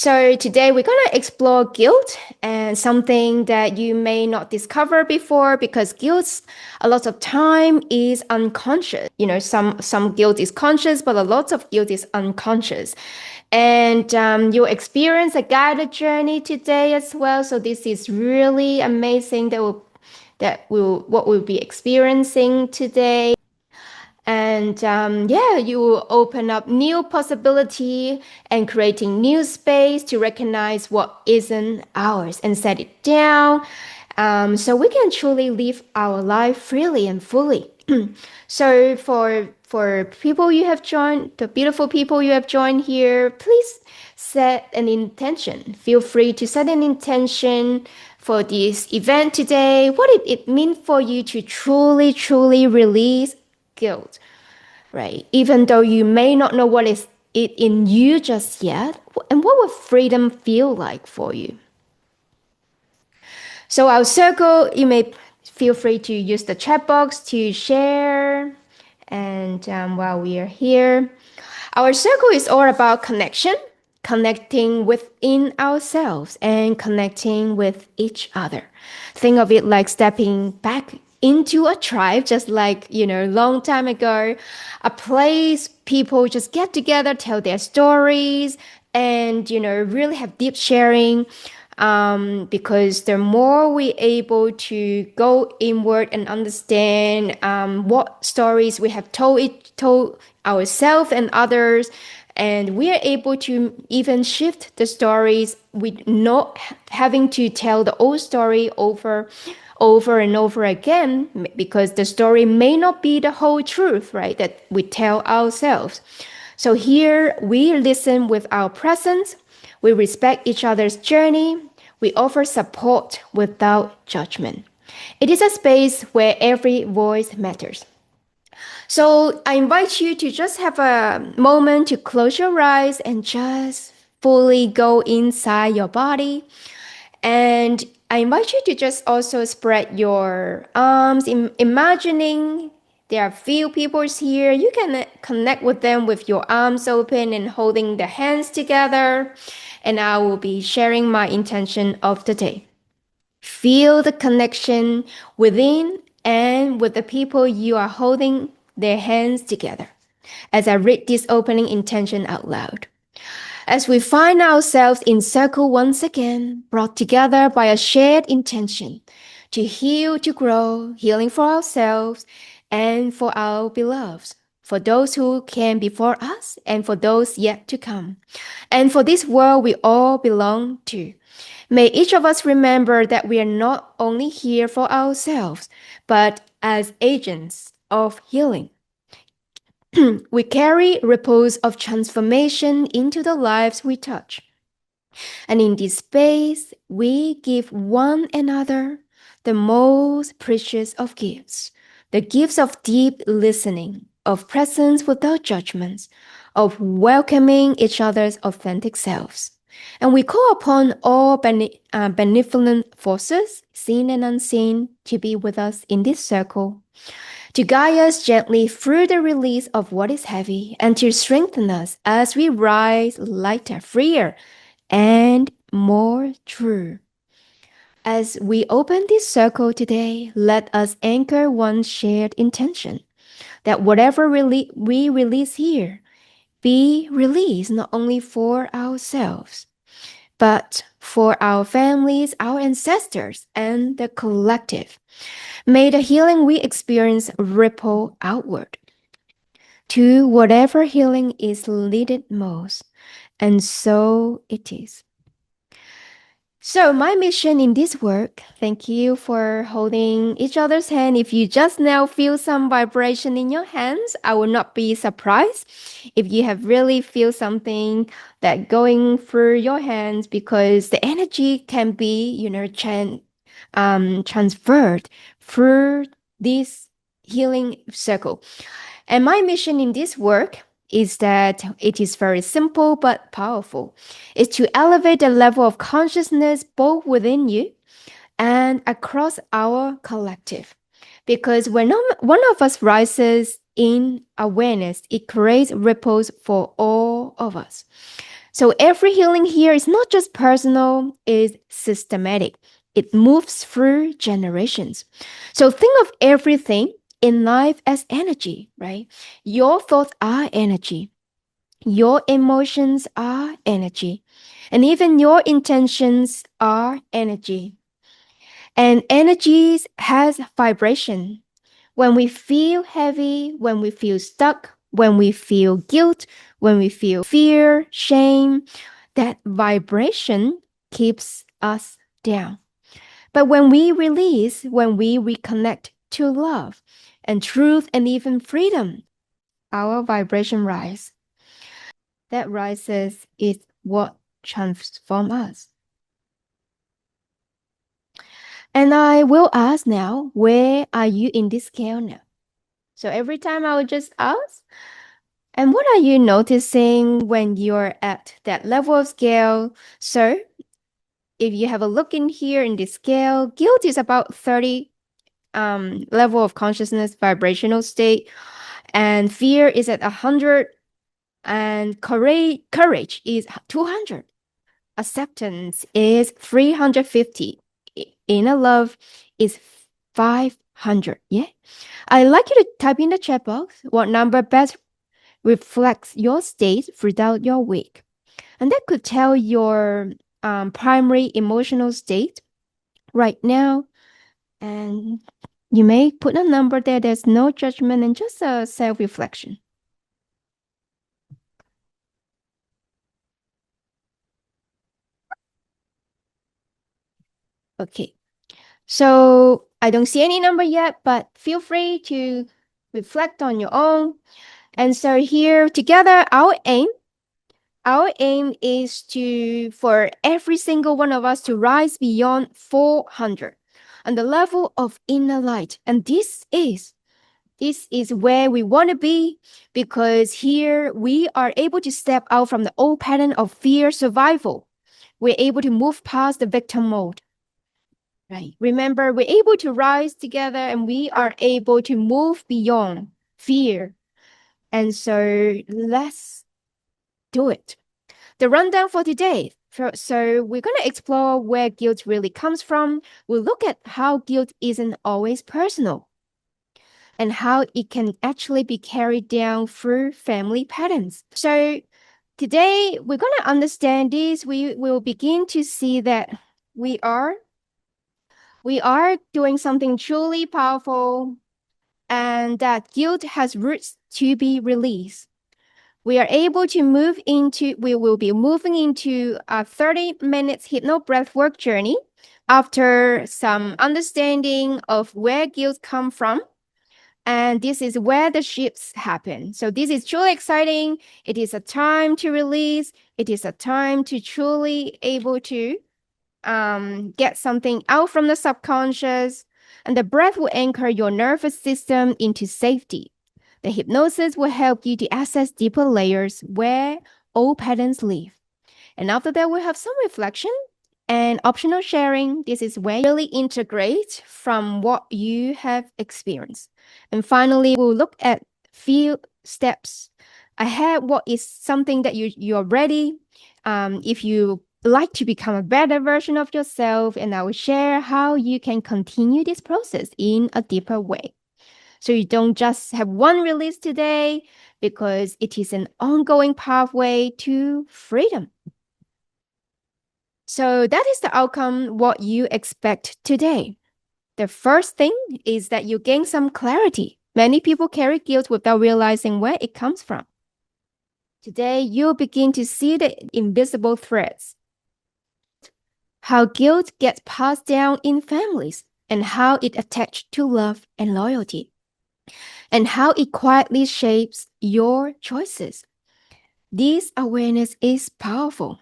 So today we're going to explore guilt and something that you may not discover before because guilt a lot of time is unconscious. Some guilt is conscious, but a lot of guilt is unconscious. And you'll experience a guided journey today as well. So this is really amazing what we'll be experiencing today. And you will open up new possibility and creating new space to recognize what isn't ours and set it down, so we can truly live our life freely and fully. So for people you have joined, the beautiful people you have joined here, please set an intention. Feel free to set an intention for this event today. What did it mean for you to truly release guilt, right? Even though you may not know what is it in you just yet, and what would freedom feel like for you? So our circle, you may feel free to use the chat box to share. And while we are here, our circle is all about connection, connecting within ourselves and connecting with each other. Think of it like stepping back into a tribe, just like, long time ago, a place people just get together, tell their stories, and, really have deep sharing. Because the more we able to go inward and understand what stories we have told ourselves and others, and we are able to even shift the stories with not having to tell the old story over and over again, because the story may not be the whole truth, right, that we tell ourselves. So here we listen with our presence, we respect each other's journey, we offer support without judgment. It is a space where every voice matters. So I invite you to just have a moment to close your eyes and just fully go inside your body. And I invite you to just also spread your arms, imagining there are few people here. You can connect with them with your arms open and holding the hands together. And I will be sharing my intention of the day. Feel the connection within and with the people you are holding their hands together as I read this opening intention out loud. As we find ourselves in circle once again, brought together by a shared intention to heal, to grow, healing for ourselves and for our beloveds, for those who came before us and for those yet to come, and for this world we all belong to. May each of us remember that we are not only here for ourselves, but as agents of healing. We carry ripples of transformation into the lives we touch. And in this space, we give one another the most precious of gifts, the gifts of deep listening, of presence without judgments, of welcoming each other's authentic selves. And we call upon all benevolent forces, seen and unseen, to be with us in this circle, to guide us gently through the release of what is heavy, and to strengthen us as we rise lighter, freer, and more true. As we open this circle today, let us anchor one shared intention, that whatever we release here be released not only for ourselves, but for our families, our ancestors, and the collective. May the healing we experience ripple outward to whatever healing is needed most. And so it is. So my mission in this work, thank you for holding each other's hand. If you just now feel some vibration in your hands, I will not be surprised if you have really feel something that going through your hands, because the energy can be, transferred through this healing circle. And my mission in this work is that it is very simple but powerful. It's to elevate the level of consciousness both within you and across our collective. Because when one of us rises in awareness, it creates ripples for all of us. So every healing here is not just personal, it's systematic. It moves through generations. So think of everything in life as energy, right? Your thoughts are energy. Your emotions are energy. And even your intentions are energy. And energy has vibration. When we feel heavy, when we feel stuck, when we feel guilt, when we feel fear, shame, that vibration keeps us down. But when we release, when we reconnect to love and truth and even freedom, our vibration rise. That rises is what transforms us. And I will ask now, where are you in this scale now? So every time I will just ask, and what are you noticing when you're at that level of scale? So if you have a look in here in this scale, guilt is about 30 level of consciousness vibrational state, and fear is at 100, and courage is 200. Acceptance is 350. Inner love is 500. Yeah. I'd like you to type in the chat box what number best reflects your state throughout your week. And that could tell your primary emotional state right now. And you may put a number there. There's no judgment and just a self reflection. Okay. So I don't see any number yet, but feel free to reflect on your own. And so here together, our aim is to for every single one of us to rise beyond 400 on the level of inner light. And this is where we want to be, because here we are able to step out from the old pattern of fear survival. We're able to move past the victim mode. Right. Remember, we're able to rise together and we are able to move beyond fear. And so let's do it. The rundown for today. So we're going to explore where guilt really comes from. We'll look at how guilt isn't always personal and how it can actually be carried down through family patterns. So today we're going to understand this. We will begin to see that we are doing something truly powerful, and that guilt has roots to be released. We will be moving into a 30 minutes hypno breathwork journey after some understanding of where guilt come from. And this is where the shifts happen. So this is truly exciting. It is a time to release. It is a time to truly able to get something out from the subconscious. And the breath will anchor your nervous system into safety. The hypnosis will help you to access deeper layers where old patterns live. And after that, we'll have some reflection and optional sharing. This is where you really integrate from what you have experienced. And finally, we'll look at few steps ahead. What is something that you're ready? If you like to become a better version of yourself, and I will share how you can continue this process in a deeper way. So you don't just have one release today, because it is an ongoing pathway to freedom. So that is the outcome, what you expect today. The first thing is that you gain some clarity. Many people carry guilt without realizing where it comes from. Today, you'll begin to see the invisible threads. How guilt gets passed down in families, and how it attached to love and loyalty, and how it quietly shapes your choices. This awareness is powerful.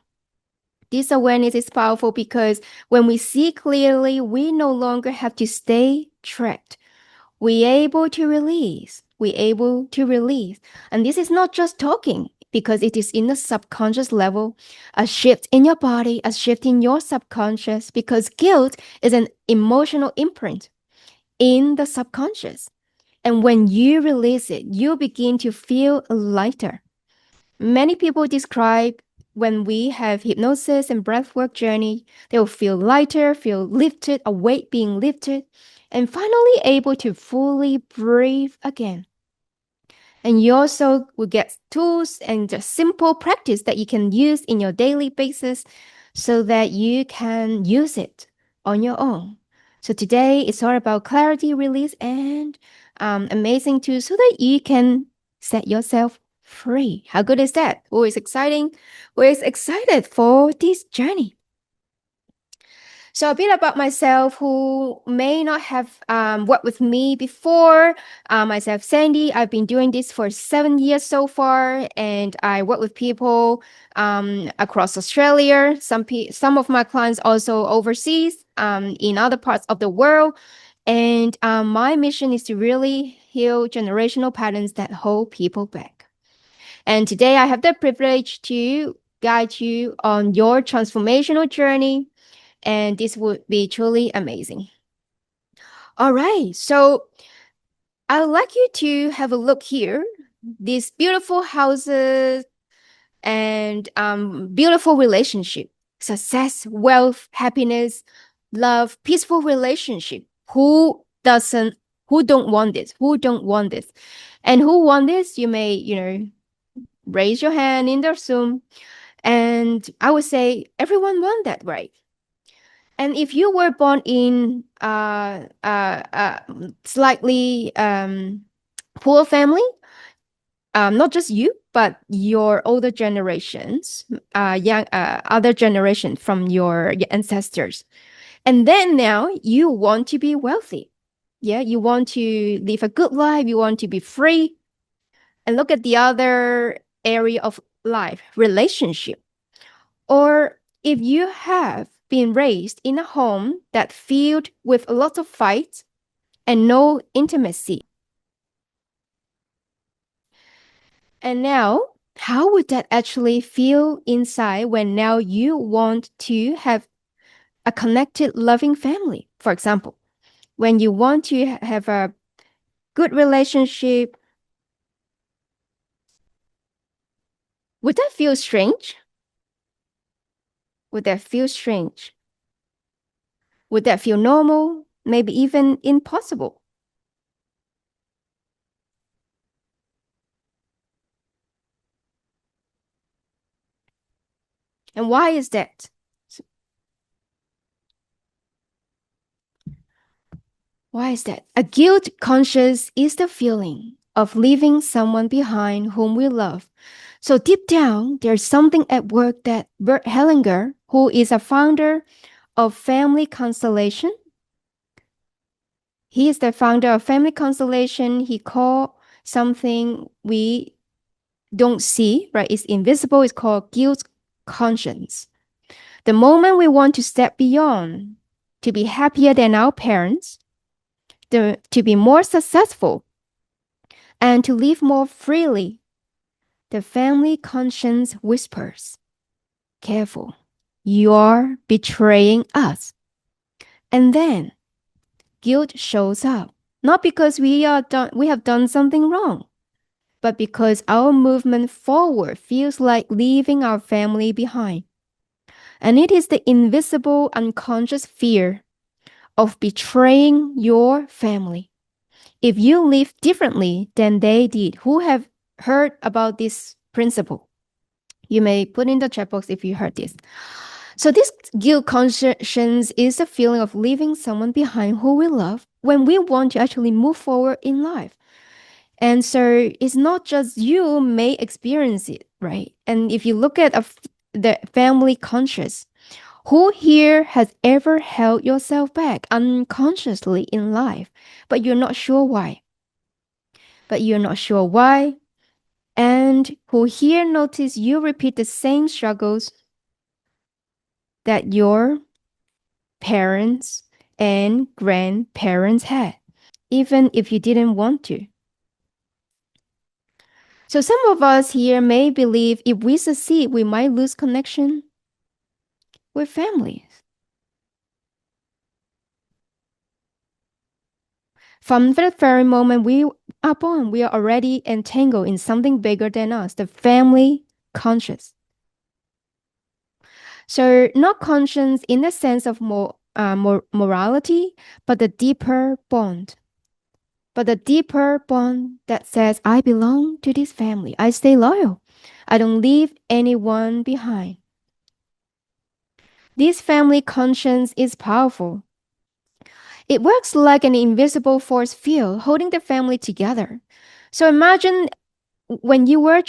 This awareness is powerful because when we see clearly, we no longer have to stay trapped. We're able to release. We're able to release. And this is not just talking, because it is in the subconscious level, a shift in your body, a shift in your subconscious, because guilt is an emotional imprint in the subconscious. And when you release it, you begin to feel lighter. Many people describe when we have hypnosis and breathwork journey, they will feel lighter, feel lifted, a weight being lifted, and finally able to fully breathe again. And you also will get tools and just simple practice that you can use in your daily basis so that you can use it on your own. So today it's all about clarity, release, and amazing tools so that you can set yourself free. How good is that? Who is exciting? Who is excited for this journey? So a bit about myself who may not have worked with me before. Myself, Sandy. I've been doing this for 7 years so far, and I work with people across Australia. Some of my clients also overseas, in other parts of the world. And my mission is to really heal generational patterns that hold people back. And today I have the privilege to guide you on your transformational journey, and this would be truly amazing. All right, so I would like you to have a look here. These beautiful houses and beautiful relationship, success, wealth, happiness, love, peaceful relationship. Who doesn't? Who don't want this? Who don't want this? And who want this? You may, raise your hand in the Zoom. And I would say everyone want that, right? And if you were born in slightly poor family, not just you, but your older generations, young other generation from your ancestors, and then now you want to be wealthy, yeah, you want to live a good life, you want to be free, and look at the other area of life, relationship. Or if you have been raised in a home that filled with a lot of fights and no intimacy. And now, how would that actually feel inside when now you want to have a connected, loving family? For example, when you want to have a good relationship, would that feel strange? Would that feel strange? Would that feel normal? Maybe even impossible? And why is that? Why is that? A guilt conscious is the feeling of leaving someone behind whom we love. So deep down, there's something at work that Bert Hellinger, who is a founder of Family Constellation, he is the founder of Family Constellation. He called something we don't see, right? It's invisible. It's called guilt conscience. The moment we want to step beyond, to be happier than our parents, to be more successful, and to live more freely, the family conscience whispers, careful, you're betraying us. And then guilt shows up, not because we have done something wrong, but because our movement forward feels like leaving our family behind. And it is the invisible, unconscious fear of betraying your family. If you live differently than they did, who have heard about this principle? You may put in the chat box if you heard this. So this guilt conscience is a feeling of leaving someone behind who we love when we want to actually move forward in life. And so it's not just you may experience it, right? And if you look at the family conscious, who here has ever held yourself back unconsciously in life, but you're not sure why? But you're not sure why. And who here notice you repeat the same struggles that your parents and grandparents had, even if you didn't want to. So some of us here may believe if we succeed, we might lose connection with families. From the very moment we are born, we are already entangled in something bigger than us, the family conscious. So, not conscience in the sense of morality, but the deeper bond. But the deeper bond that says, I belong to this family. I stay loyal. I don't leave anyone behind. This family conscience is powerful. It works like an invisible force field holding the family together. So imagine when we were a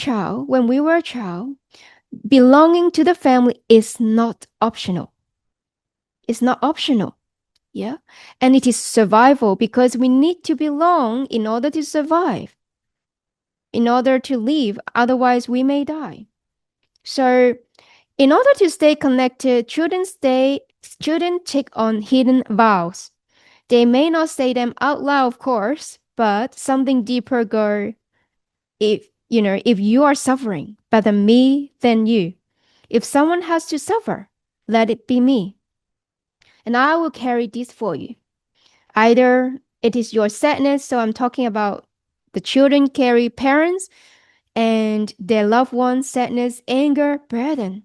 child, belonging to the family is not optional. It's not optional. Yeah. And it is survival because we need to belong in order to survive, in order to live. Otherwise, we may die. So, in order to stay connected, children take on hidden vows. They may not say them out loud, of course, but something deeper go if you are suffering, better me than you. If someone has to suffer, let it be me. And I will carry this for you. Either it is your sadness, so I'm talking about the children carry parents and their loved ones' sadness, anger, burden.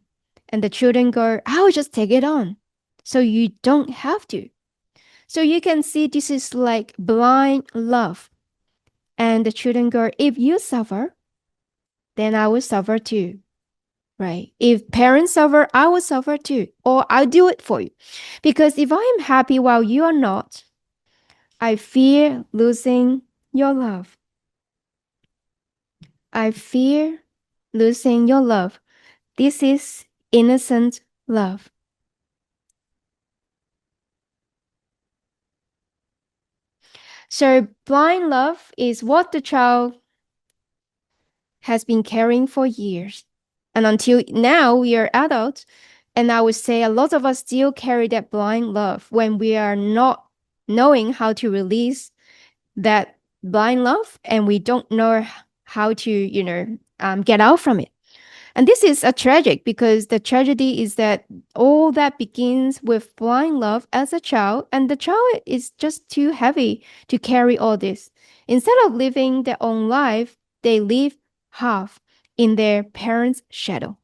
And the children go, I'll just take it on. So you don't have to. So you can see this is like blind love. And the children go, if you suffer, then I will suffer too. Right? If parents suffer, I will suffer too. Or I'll do it for you. Because if I am happy while you are not, I fear losing your love. I fear losing your love. This is innocent love. So, blind love is what the child has been carrying for years. And until now, we are adults. And I would say a lot of us still carry that blind love when we are not knowing how to release that blind love and we don't know how to, get out from it. And this is a tragic because the tragedy is that all that begins with blind love as a child, and the child is just too heavy to carry all this. Instead of living their own life, they live half in their parents' shadow.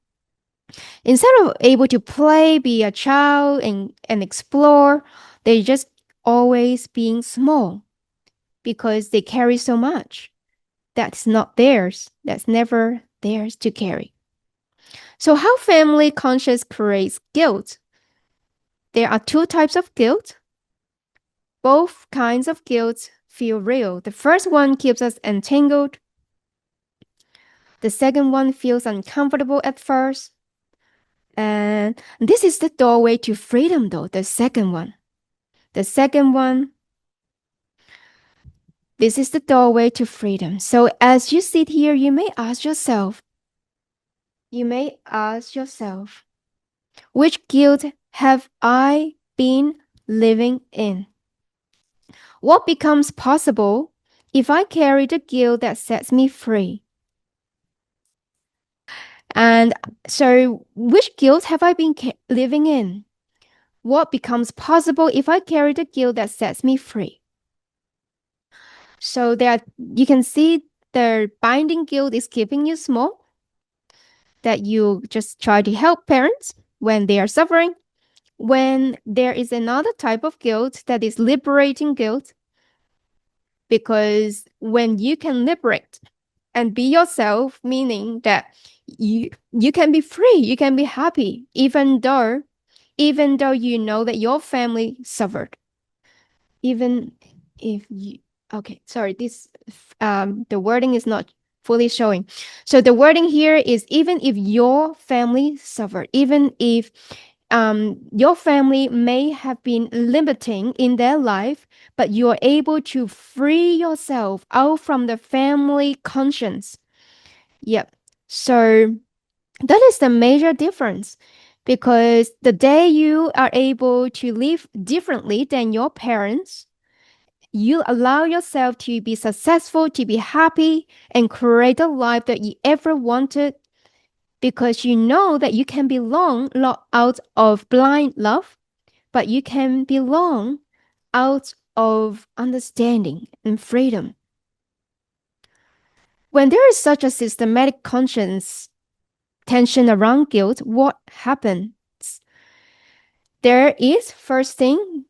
Instead of able to play, be a child, and explore, they just always being small because they carry so much. That's not theirs. That's never theirs to carry. So, how family conscious creates guilt? There are two types of guilt. Both kinds of guilt feel real. The first one keeps us entangled. The second one feels uncomfortable at first. And this is the doorway to freedom, though, the second one. The second one, this is the doorway to freedom. So, as you sit here, you may ask yourself, which guilt have I been living in? What becomes possible if I carry the guilt that sets me free? And so, which guilt have I been living in? What becomes possible if I carry the guilt that sets me free? So that you can see the binding guilt is keeping you small, that you just try to help parents when they are suffering. When there is another type of guilt that is liberating guilt, because when you can liberate and be yourself, meaning that you can be free, you can be happy, even though you know that your family suffered, even if you okay, sorry, this the wording is not fully showing. So the wording here is even if your family suffered, even if your family may have been limiting in their life, but you're able to free yourself out from the family conscience. Yep. So that is the major difference, because the day you are able to live differently than your parents, you allow yourself to be successful, to be happy, and create a life that you ever wanted, because you know that you can belong not out of blind love, but you can belong out of understanding and freedom. When there is such a systematic conscience tension around guilt, what happens? There is, first thing,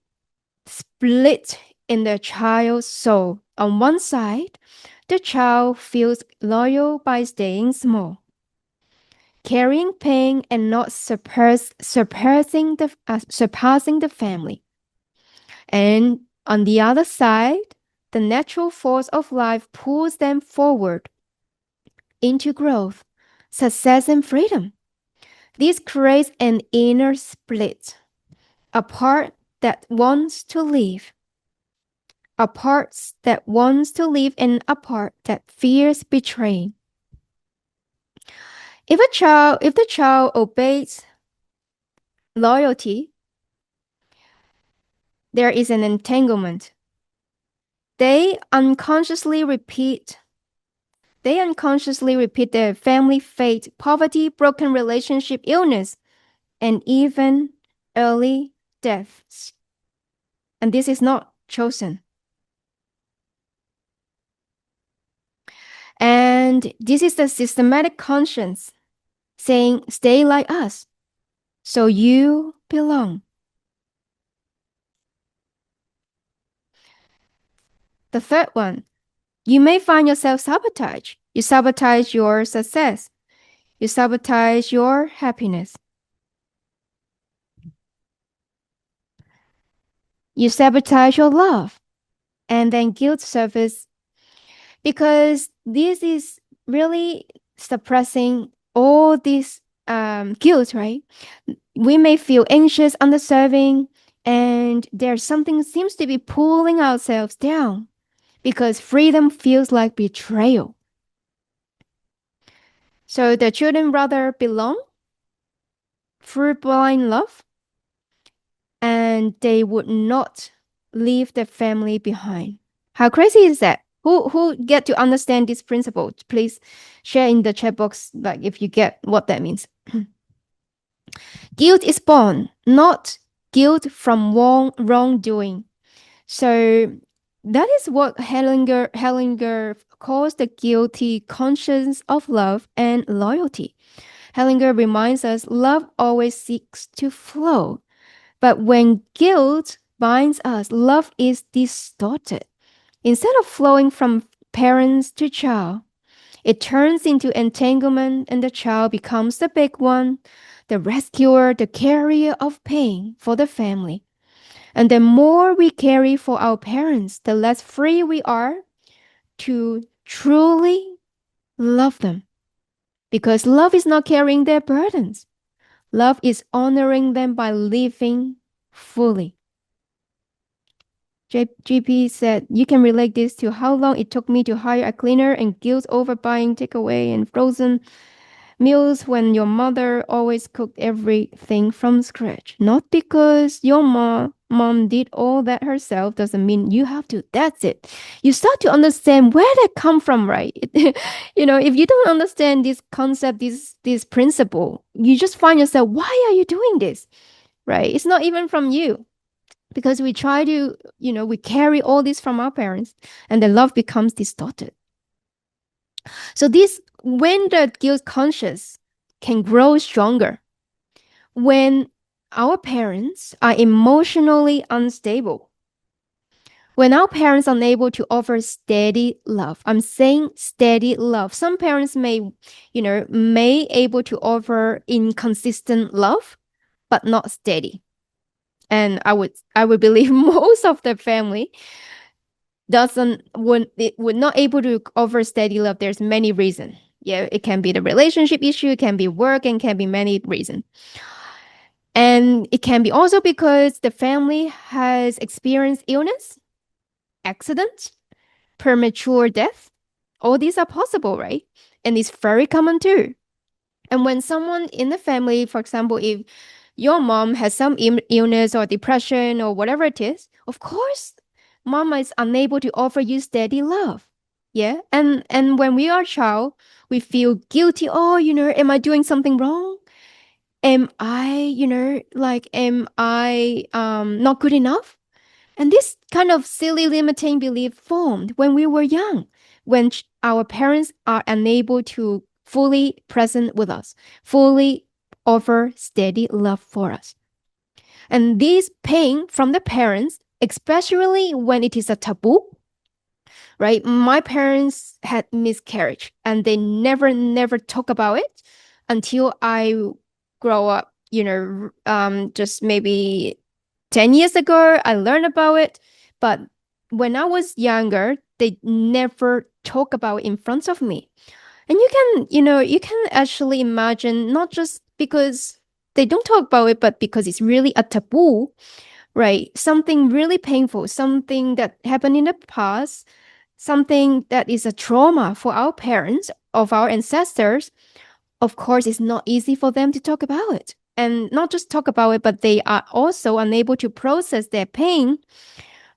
split in the child's soul. On one side, the child feels loyal by staying small, carrying pain and not surpassing the family. And on the other side, the natural force of life pulls them forward into growth, success, and freedom. This creates an inner split, a part that wants to leave, a part that wants to leave, and a part that fears betraying. If the child obeys loyalty, there is an entanglement. They unconsciously repeat they unconsciously repeat their family fate, poverty, broken relationship, illness, and even early deaths. And this is not chosen. And this is the systematic conscience saying, stay like us, so you belong. The third one, you may find yourself sabotage. You sabotage your success. You sabotage your happiness. You sabotage your love. And then guilt surfaces because this is really suppressing all this guilt, right? We may feel anxious, undeserving, and there's something seems to be pulling ourselves down because freedom feels like betrayal. So the children rather belong through blind love, and they would not leave the family behind. How crazy is that? Who get to understand this principle? Please share in the chat box, like if you get what that means. Guilt is born, not guilt from wrongdoing. So that is what Hellinger calls the guilty conscience of love and loyalty. Hellinger reminds us love always seeks to flow, but when guilt binds us, love is distorted. Instead of flowing from parents to child, it turns into entanglement and the child becomes the big one, the rescuer, the carrier of pain for the family. And the more we carry for our parents, the less free we are to truly love them. Because love is not carrying their burdens. Love is honoring them by living fully. GP said, you can relate this to how long it took me to hire a cleaner and guilt over buying takeaway and frozen meals when your mother always cooked everything from scratch. Not because your mom did all that herself doesn't mean you have to. That's it. You start to understand where that come from, right? If you don't understand this concept, this principle, you just find yourself, why are you doing this? Right? It's not even from you because we try to, we carry all this from our parents and the love becomes distorted. So this, when the guilt conscious can grow stronger, when our parents are emotionally unstable, when our parents are unable to offer steady love. I'm saying steady love. Some parents may able to offer inconsistent love, but not steady. And I would believe most of the family would not able to offer steady love. There's many reasons. Yeah, it can be the relationship issue, it can be work, and can be many reasons. And it can be also because the family has experienced illness, accident, premature death. All these are possible, right? And it's very common too. And when someone in the family, for example, if your mom has some illness or depression or whatever it is, of course, mama is unable to offer you steady love. Yeah. And when we are a child, we feel guilty. Oh, am I doing something wrong? Am I, am I not good enough? And this kind of silly limiting belief formed when we were young, when our parents are unable to fully present with us, fully offer steady love for us. And this pain from the parents, especially when it is a taboo, right? My parents had miscarriage and they never talk about it until I grow up, just maybe 10 years ago, I learned about it. But when I was younger, they never talk about it in front of me. And you can actually imagine, not just because they don't talk about it, but because it's really a taboo, right? Something really painful, something that happened in the past, something that is a trauma for our parents, of our ancestors. Of course, it's not easy for them to talk about it. And not just talk about it, but they are also unable to process their pain,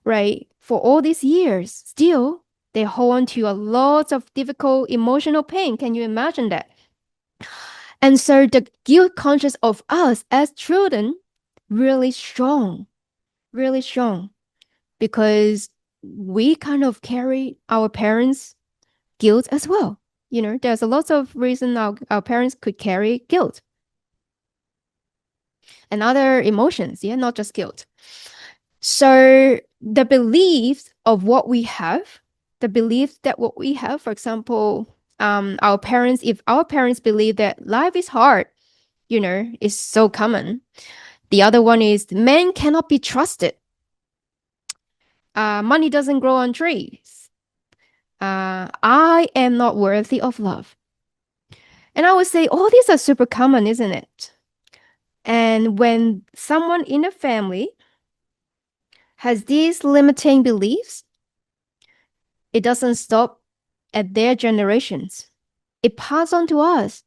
right? For all these years, still, they hold on to a lot of difficult emotional pain. Can you imagine that? And so the guilt conscious of us as children really strong, really strong, because we kind of carry our parents' guilt as well. There's a lot of reason our parents could carry guilt and other emotions, yeah, not just guilt. So the beliefs of what we have, the belief that what we have, for example, if our parents believe that life is hard, is so common. The other one is men cannot be trusted. Money doesn't grow on trees. I am not worthy of love. And I would say all these are super common, isn't it? And when someone in a family has these limiting beliefs, it doesn't stop at their generations. It passes on to us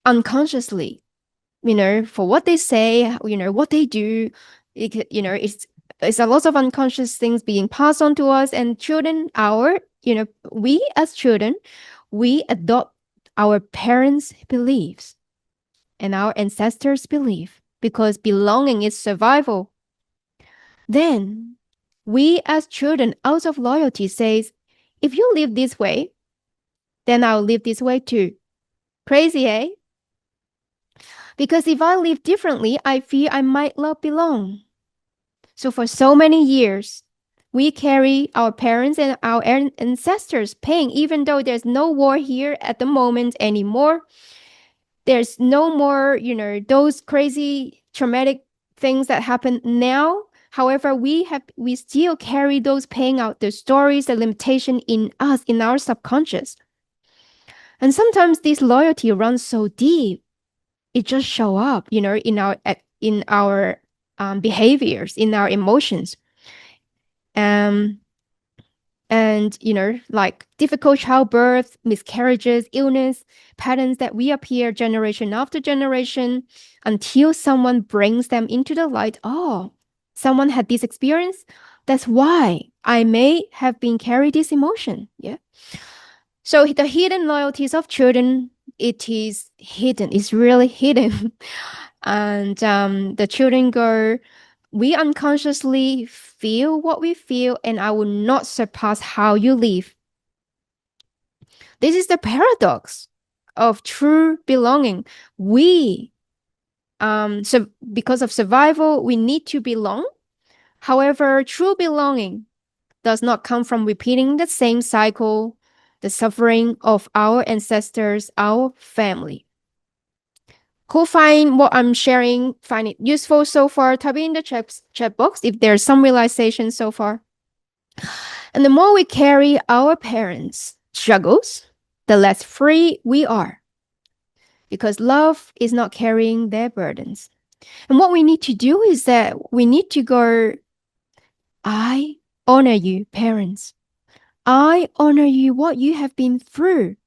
unconsciously, for what they say, what they do. It's a lot of unconscious things being passed on to us, and we as children, we adopt our parents' beliefs and our ancestors' belief because belonging is survival. Then we as children, out of loyalty, says, if you live this way, then I'll live this way too. Crazy, eh? Because if I live differently, I fear I might not belong. So for so many years, we carry our parents and our ancestors' pain, even though there's no war here at the moment anymore. There's no more, those crazy traumatic things that happen now. However, we still carry those pain out, the stories, the limitation in us, in our subconscious. And sometimes this loyalty runs so deep, it just show up, in our behaviors, in our emotions. Um, and like difficult childbirth, miscarriages, illness, patterns that reappear generation after generation until someone brings them into the light. Oh, someone had this experience. That's why I may have been carried this emotion. Yeah. So the hidden loyalties of children, it is hidden. It's really hidden. And the children go, we unconsciously feel what we feel, and I will not surpass how you live. This is the paradox of true belonging. So because of survival, we need to belong. However, true belonging does not come from repeating the same cycle, the suffering of our ancestors, our family. Who find what I'm sharing, find it useful so far? Type in the chat box if there's some realization so far. And the more we carry our parents' struggles, the less free we are. Because love is not carrying their burdens. And what we need to do is that we need to go, I honor you, parents. I honor you, what you have been through.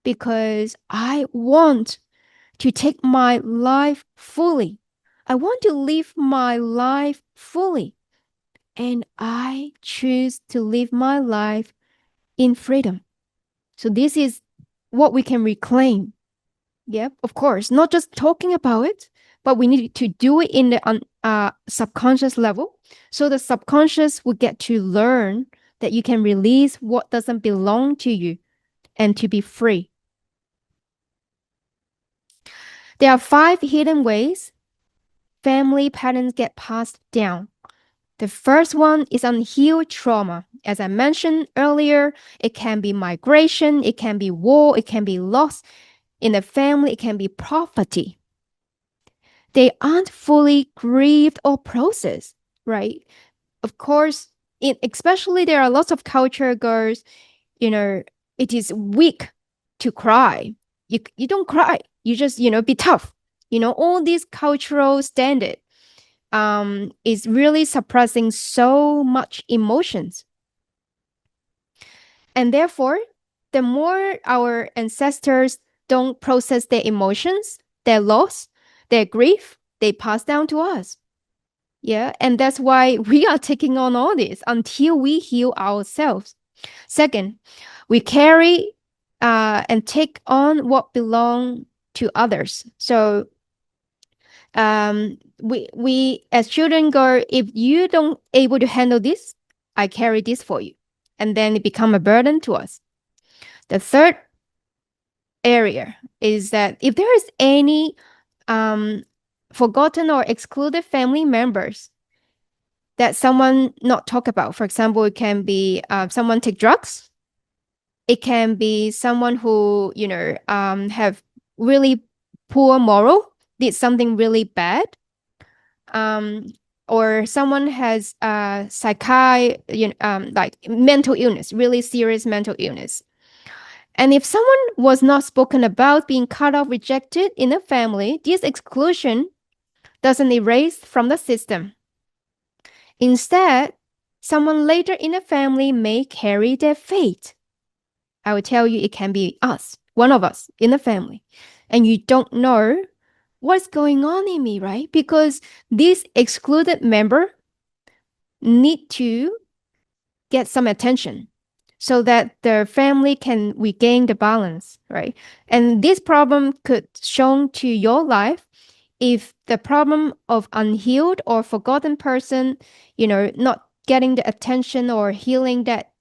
Because I want to take my life fully. I want to live my life fully. And I choose to live my life in freedom. So this is what we can reclaim. Yeah, of course, not just talking about it, but we need to do it in the subconscious level. So the subconscious will get to learn that you can release what doesn't belong to you and to be free. There are 5 hidden ways family patterns get passed down. The first one is unhealed trauma. As I mentioned earlier, it can be migration, it can be war, it can be loss in the family, it can be poverty. They aren't fully grieved or processed, right? Of course, especially there are lots of culture girls, it is weak to cry. You don't cry. You just, be tough. All these cultural standard is really suppressing so much emotions. And therefore, the more our ancestors don't process their emotions, their loss, their grief, they pass down to us. Yeah. And that's why we are taking on all this until we heal ourselves. Second, we carry and take on what belong to others. So we as children go, if you don't able to handle this, I carry this for you. And then it become a burden to us. The third area is that if there is any forgotten or excluded family members that someone not talk about, for example, it can be someone take drugs. It can be someone who, have really poor moral, did something really bad. Um, or someone has like mental illness, really serious mental illness. And if someone was not spoken about, being cut off, rejected in a family, this exclusion doesn't erase from the system. Instead, someone later in a family may carry their fate. I will tell you, it can be us, one of us in the family. And you don't know what's going on in me, right? Because this excluded member need to get some attention so that the family can regain the balance, right? And this problem could shown to your life if the problem of unhealed or forgotten person, not getting the attention or healing that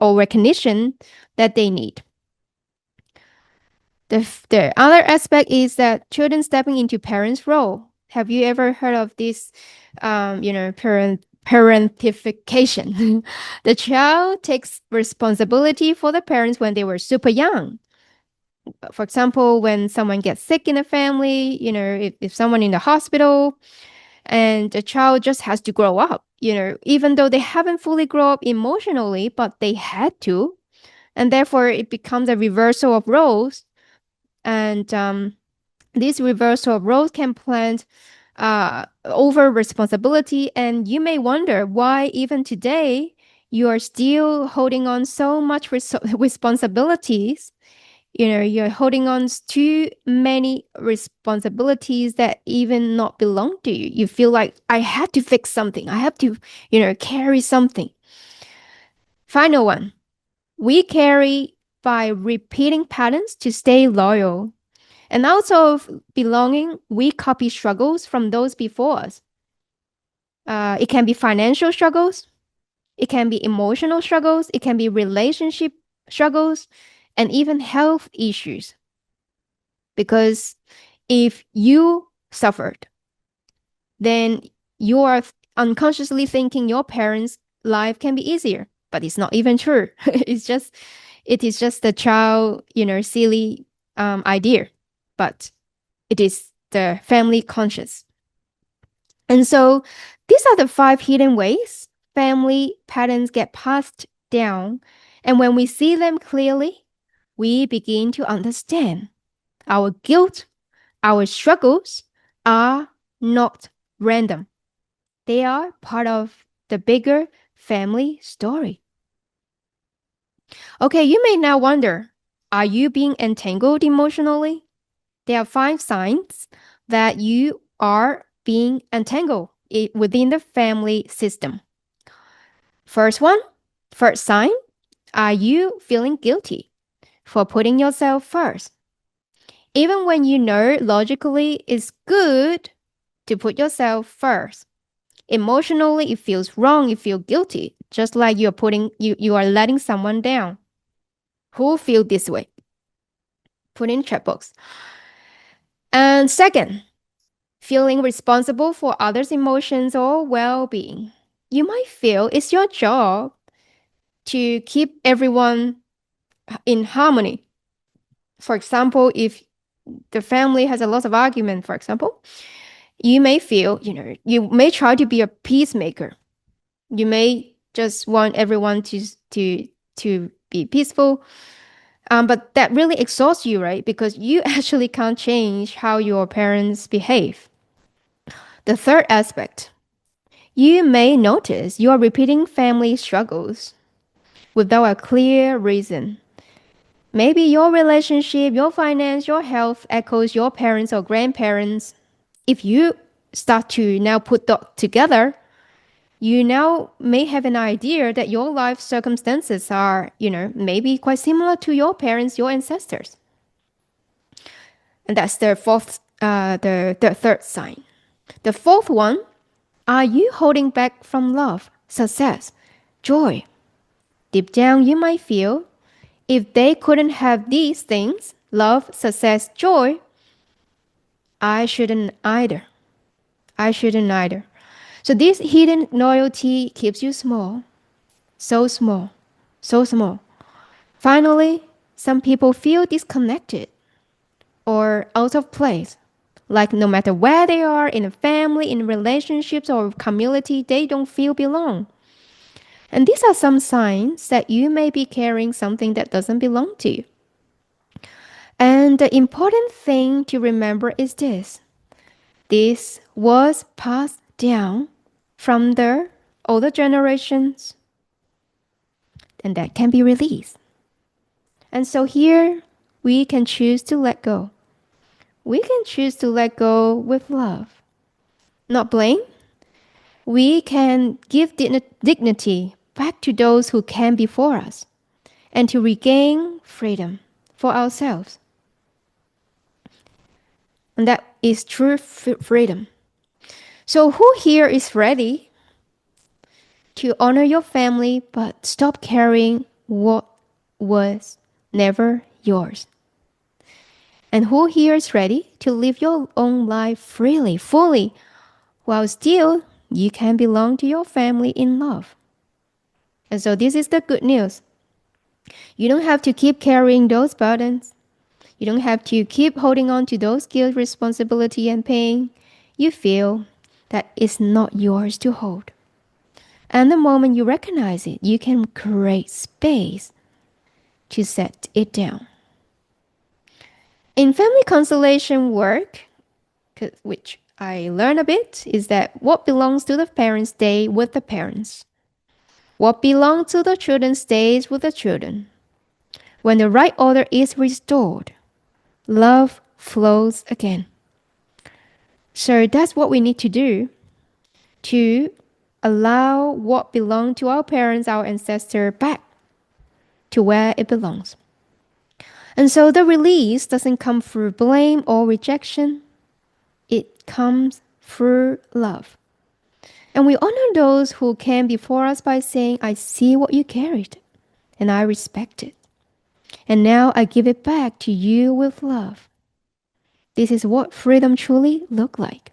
or recognition that they need. The other aspect is that children stepping into parents' role. Have you ever heard of this, parentification? The child takes responsibility for the parents when they were super young. For example, when someone gets sick in a family, if someone in the hospital, and the child just has to grow up, even though they haven't fully grown up emotionally, but they had to. And therefore, it becomes a reversal of roles. And this reversal of roles can plant over responsibility. And you may wonder why, even today, you are still holding on so much responsibilities. You're holding on too many responsibilities that even not belong to you. You feel like I have to fix something. I have to, carry something. Final one. We carry by repeating patterns to stay loyal. And also of belonging, we copy struggles from those before us. It can be financial struggles. It can be emotional struggles. It can be relationship struggles and even health issues. Because if you suffered, then you are unconsciously thinking your parents' life can be easier, but it's not even true. It is just a child, silly idea, but it is the family conscious. And so these are the 5 hidden ways family patterns get passed down. And when we see them clearly, we begin to understand our guilt, our struggles are not random. They are part of the bigger family story. Okay, you may now wonder, are you being entangled emotionally? There are 5 signs that you are being entangled within the family system. First one, first sign, are you feeling guilty for putting yourself first? Even when you know logically it's good to put yourself first, emotionally it feels wrong, you feel guilty, just like you are letting someone down. Who feel this way? Put in chat box. And second, feeling responsible for others' emotions or well being. You might feel it's your job to keep everyone in harmony. For example, if the family has a lot of argument, for example, you may feel, you may try to be a peacemaker. You may just want everyone to be peaceful. But that really exhausts you, right? Because you actually can't change how your parents behave. The third aspect, you may notice you are repeating family struggles without a clear reason. Maybe your relationship, your finance, your health echoes your parents or grandparents. If you start to now put that together, you now may have an idea that your life circumstances are, maybe quite similar to your parents, your ancestors. And that's the third sign. The fourth one, are you holding back from love, success, joy? Deep down, you might feel if they couldn't have these things, love, success, joy, I shouldn't either. I shouldn't either. So this hidden loyalty keeps you small, so small, so small. Finally, some people feel disconnected or out of place. Like no matter where they are in a family, in relationships or community, they don't feel belong. And these are some signs that you may be carrying something that doesn't belong to you. And the important thing to remember is this. This was passed down from the older generations, and that can be released. And so here we can choose to let go. We can choose to let go with love, not blame. We can give dignity back to those who came before us and to regain freedom for ourselves. And that is true freedom. So, who here is ready to honor your family but stop carrying what was never yours? And who here is ready to live your own life freely, fully, while still you can belong to your family in love? And so, this is the good news. You don't have to keep carrying those burdens. You don't have to keep holding on to those guilt, responsibility, and pain you feel that is not yours to hold. And the moment you recognize it, you can create space to set it down. In family constellation work, which I learned a bit, is that what belongs to the parents stay with the parents. What belongs to the children stays with the children. When the right order is restored, love flows again. So that's what we need to do to allow what belonged to our parents, our ancestors, back to where it belongs. And so the release doesn't come through blame or rejection, it comes through love. And we honor those who came before us by saying, I see what you carried, and I respect it. And now I give it back to you with love. This is what freedom truly looks like.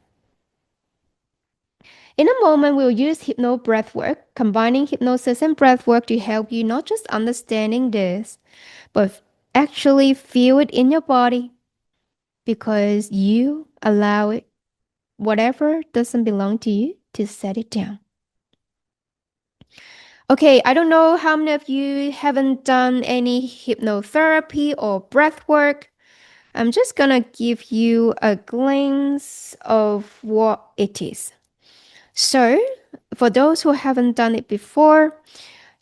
In a moment, we'll use hypno breathwork, combining hypnosis and breathwork to help you not just understanding this, but actually feel it in your body because you allow it, whatever doesn't belong to you, to set it down. Okay, I don't know how many of you haven't done any hypnotherapy or breathwork. I'm just gonna give you a glimpse of what it is. So, for those who haven't done it before,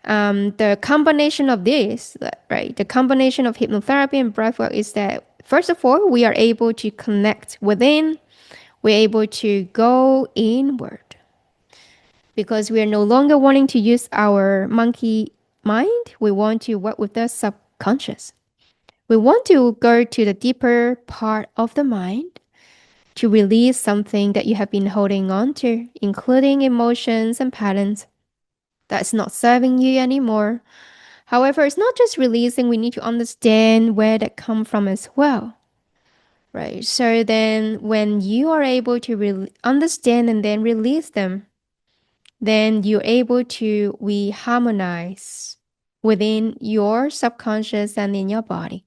the combination of this, right, the combination of hypnotherapy and breathwork is that, first of all, we are able to connect within, we're able to go inward because we are no longer wanting to use our monkey mind. We want to work with the subconscious. We want to go to the deeper part of the mind to release something that you have been holding on to, including emotions and patterns that's not serving you anymore. However, it's not just releasing, we need to understand where that come from as well. right? So then when you are able to understand and then release them, then you're able to reharmonize within your subconscious and in your body.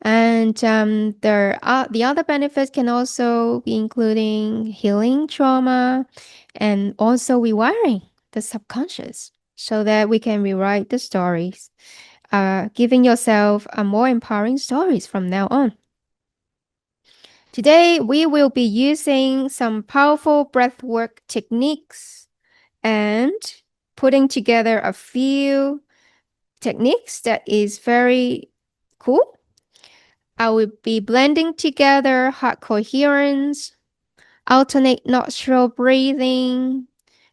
And the other benefits can also be including healing trauma and also rewiring the subconscious so that we can rewrite the stories, giving yourself a more empowering stories from now on. Today, we will be using some powerful breathwork techniques and putting together a few techniques that is very cool. I will be blending together heart coherence, alternate nostril breathing,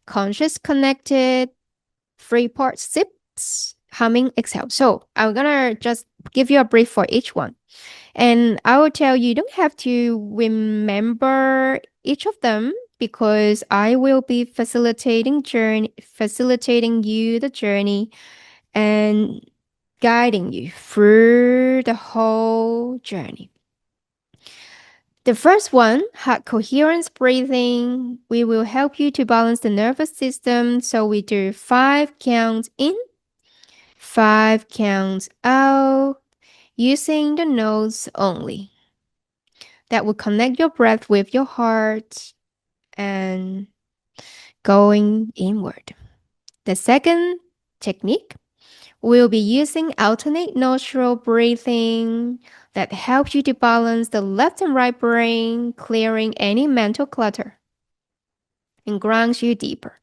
conscious connected, three part sips, humming exhale. So I'm gonna just give you a brief for each one. And I will tell you, you don't have to remember each of them because I will be facilitating you the journey and guiding you through the whole journey. The first one, heart coherence breathing, we will help you to balance the nervous system. So we do 5 counts in, 5 counts out, using the nose only. That will connect your breath with your heart and going inward. The second technique, we'll be using alternate nostril breathing that helps you to balance the left and right brain, clearing any mental clutter and grounds you deeper.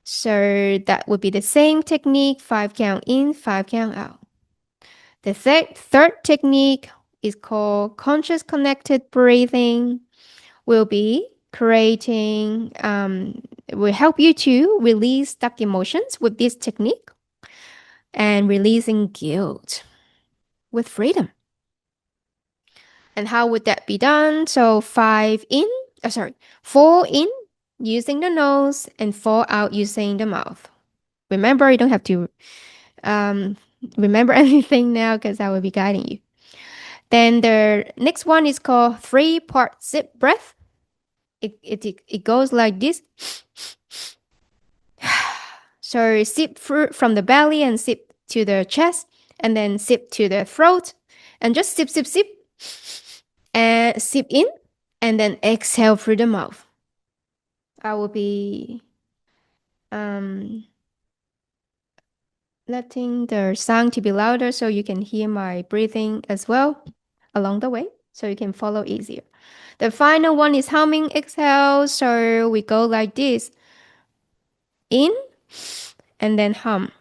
So that would be the same technique, 5 count in, 5 count out. The third technique is called conscious connected breathing. Will be creating, will help you to release stuck emotions with this technique and releasing guilt with freedom. And how would that be done? So 4 in using the nose and 4 out using the mouth. Remember, you don't have to um, remember anything now because I will be guiding you. Then the next one is called 3 part sip breath. It goes like this. So sip from the belly and sip to the chest and then sip to the throat and just sip, sip, sip and sip in and then exhale through the mouth. I will be um, letting the sound to be louder so you can hear my breathing as well along the way so you can follow easier. The final one is humming exhale. So we go like this. In and then hum.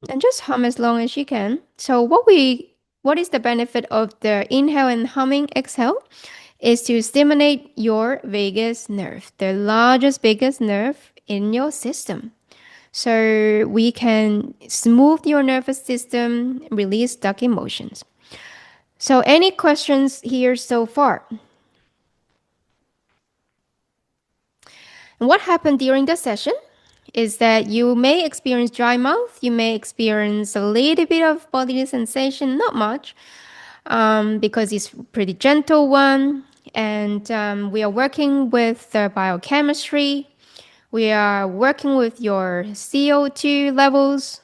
And just hum as long as you can. So what is the benefit of the inhale and humming exhale? Is to stimulate your vagus nerve, the largest, biggest nerve in your system. So we can smooth your nervous system, release stuck emotions. So any questions here so far? And what happened during the session is that you may experience dry mouth, you may experience a little bit of bodily sensation, not much, because it's pretty gentle one. And we are working with the biochemistry. We are working with your CO2 levels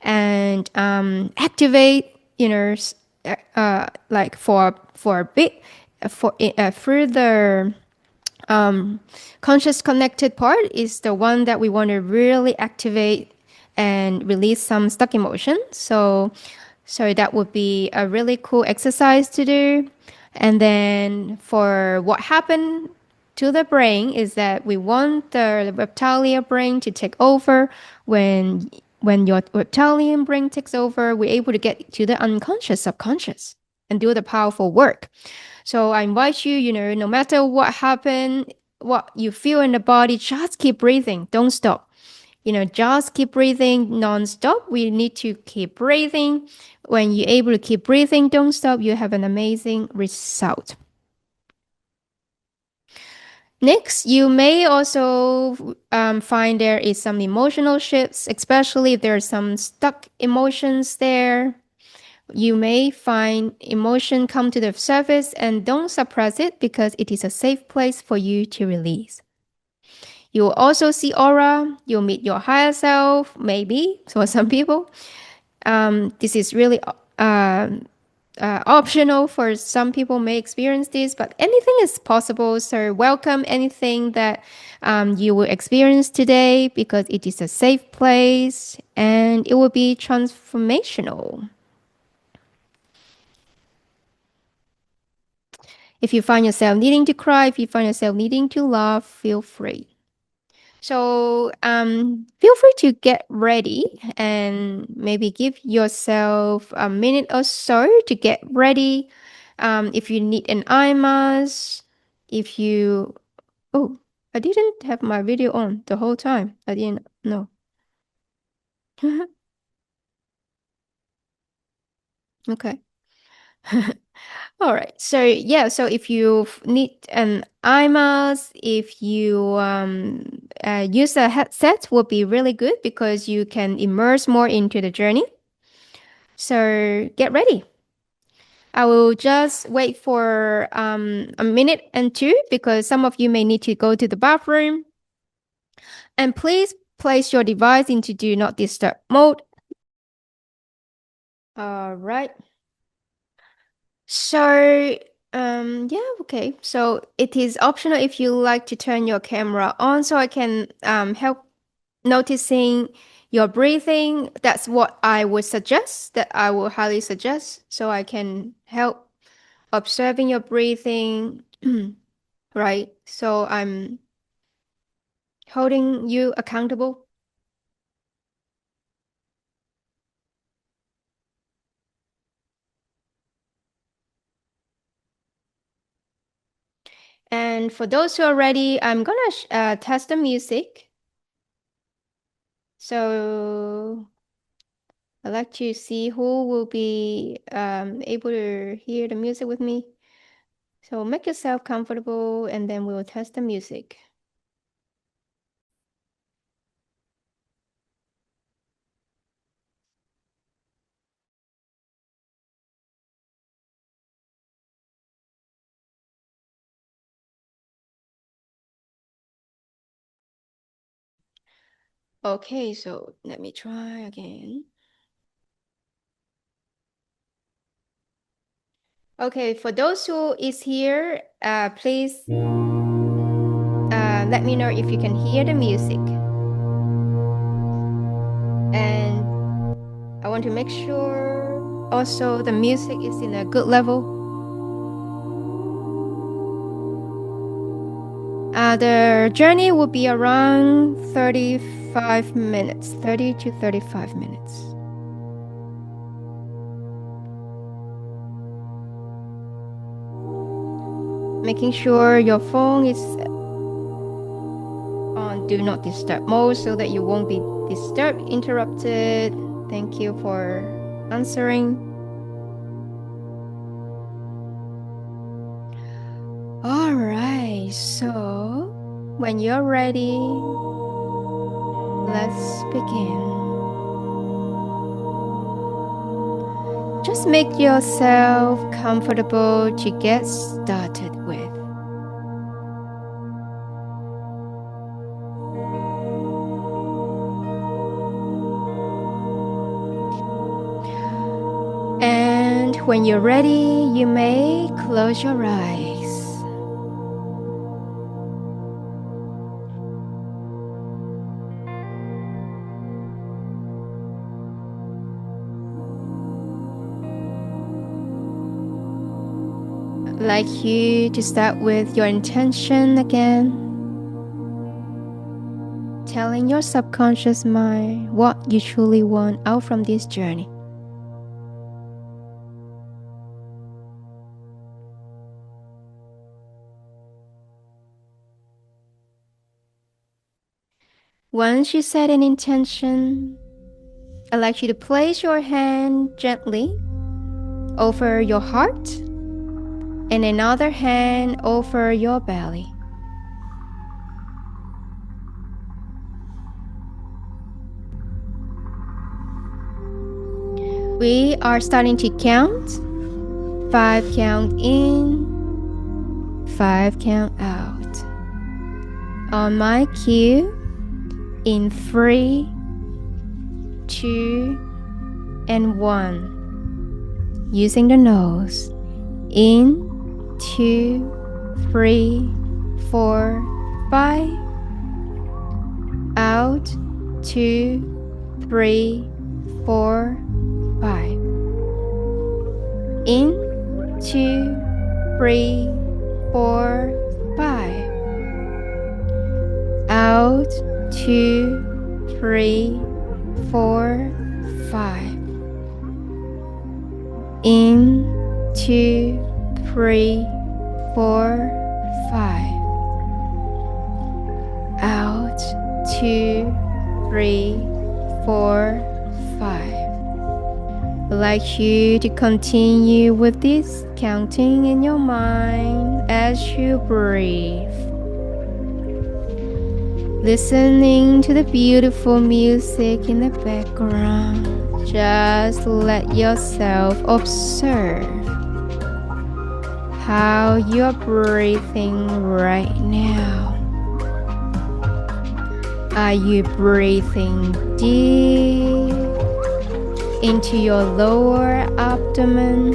and activate, like for a bit, for further conscious connected part is the one that we want to really activate and release some stuck emotion. So that would be a really cool exercise to do. And then for what happened to the brain is that we want the reptilian brain to take over. When your reptilian brain takes over, we're able to get to the unconscious, subconscious, and do the powerful work. So I invite you, no matter what happened, what you feel in the body, just keep breathing. Don't stop. Just keep breathing non-stop. We need to keep breathing. When you're able to keep breathing, don't stop, you have an amazing result. Next, you may also find there is some emotional shifts, especially if there are some stuck emotions there. You may find emotion come to the surface and don't suppress it because it is a safe place for you to release. You will also see aura. You'll meet your higher self, maybe for some people. This is really optional for some people may experience this, but anything is possible. So welcome anything that you will experience today because it is a safe place and it will be transformational. If you find yourself needing to cry, if you find yourself needing to laugh, feel free. So feel free to get ready and maybe give yourself a minute or so to get ready. If you need an eye mask, if you... Oh, I didn't have my video on the whole time. I didn't know. Okay. All right. So yeah, so if you need an eye mask, if you use a headset, will be really good because you can immerse more into the journey. So get ready. I will just wait for a minute and two because some of you may need to go to the bathroom. And please place your device into do not disturb mode. All right. So, yeah, okay. So it is optional if you like to turn your camera on so I can help noticing your breathing. That's what I would suggest, that I will highly suggest, so I can help observing your breathing, right? So I'm holding you accountable. And for those who are ready, I'm gonna test the music. So I'd like to see who will be able to hear the music with me. So make yourself comfortable and then we'll test the music. Okay, so let me try again. Okay, for those who is here, please let me know if you can hear the music. And I want to make sure also the music is in a good level. The journey will be around 35 minutes, 30 to 35 minutes. Making sure your phone is on do not disturb mode so that you won't be disturbed, interrupted. Thank you for answering. All right, so when you're ready, let's begin. Just make yourself comfortable to get started with. And when you're ready, you may close your eyes. I'd like you to start with your intention again. Telling your subconscious mind what you truly want out from this journey. Once you set an intention, I'd like you to place your hand gently over your heart and another hand over your belly. We are starting to count. 5 count in, 5 count out. On my cue, in 3, 2, and 1. Using the nose. In, 2, 3, 4, 5. Out, 2, 3, 4, 5. In, 2, 3, 4, 5. Out, 2, 3, 4, 5. In, 2, 3, 4, 5. Out, 2, 3, 4, 5. I'd like you to continue with this counting in your mind as you breathe. Listening to the beautiful music in the background. Just let yourself observe how you're breathing right now. Are you breathing deep into your lower abdomen?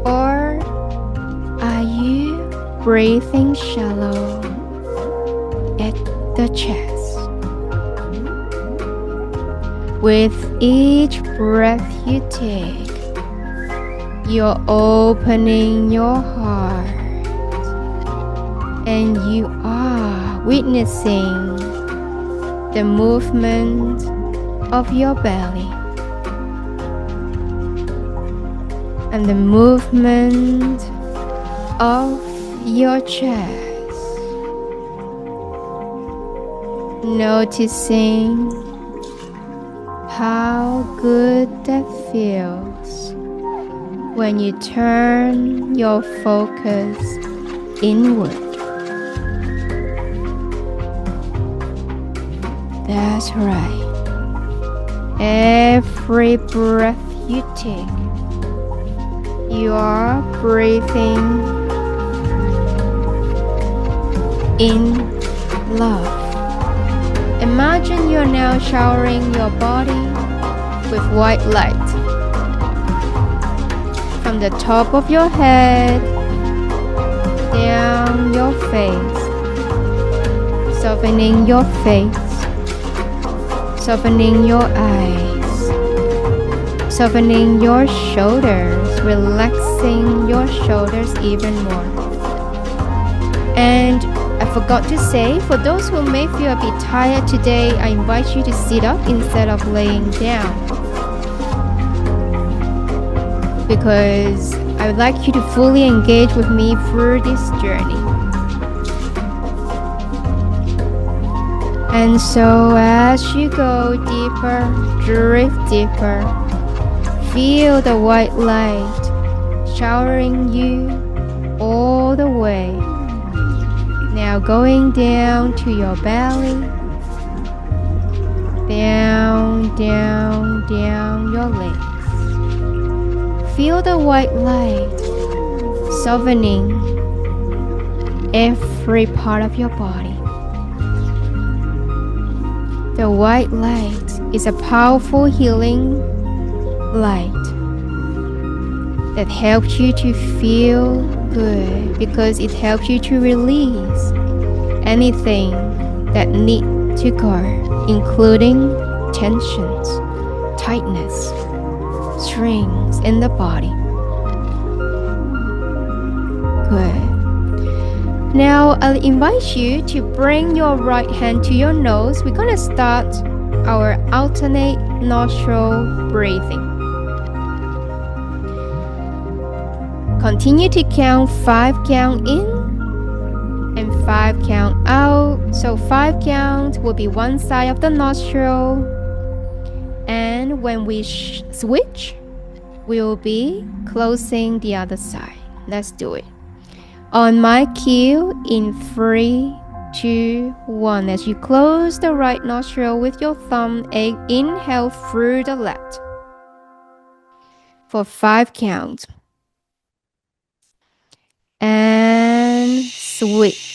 Or are you breathing shallow at the chest? With each breath you take, you're opening your heart, and you are witnessing the movement of your belly and the movement of your chest. Noticing how good that feels when you turn your focus inward. That's right. Every breath you take, you are breathing in love. Imagine you're now showering your body with white light from the top of your head down your face, softening your face, softening your eyes, softening your shoulders, relaxing your shoulders even more. And I forgot to say, for those who may feel a bit tired today, I invite you to sit up instead of laying down, because I would like you to fully engage with me through this journey. And so as you go deeper, drift deeper, feel the white light showering you all the way. Now going down to your belly, down, down, down your legs. Feel the white light softening every part of your body. The white light is a powerful healing light that helps you to feel good, because it helps you to release anything that needs to go, including tensions, tightness, strings in the body. Good. Now I'll invite you to bring your right hand to your nose. We're gonna start our alternate nostril breathing. Continue to count 5 count in and 5 count out. So 5 count will be one side of the nostril, and when we switch, we'll be closing the other side. Let's do it. On my cue, in 3, 2, 1. As you close the right nostril with your thumb, inhale through the left. for 5 counts. And switch.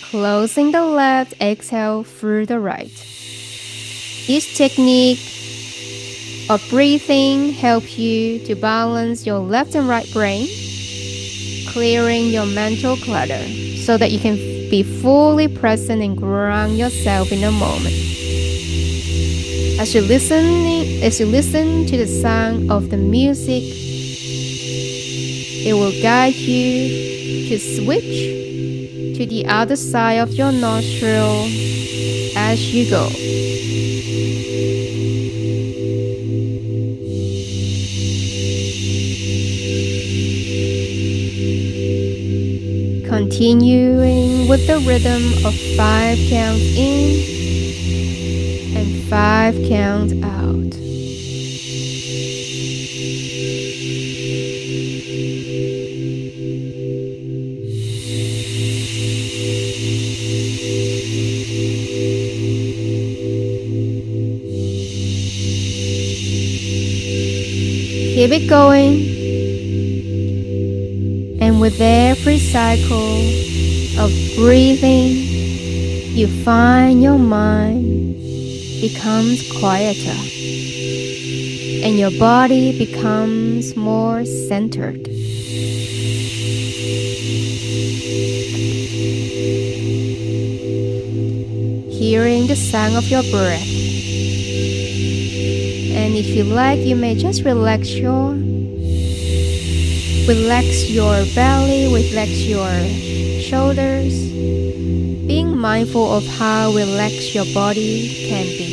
Closing the left, exhale through the right. This technique of breathing helps you to balance your left and right brain, clearing your mental clutter so that you can be fully present and ground yourself in a moment. As you listen to the sound of the music, it will guide you to switch to the other side of your nostril as you go. Continuing with the rhythm of 5 counts in and 5 counts out. Keep it going. And with every cycle of breathing, you find your mind becomes quieter and your body becomes more centered. Hearing the sound of your breath. And if you like, you may just relax your belly, relax your shoulders, being mindful of how relaxed your body can be.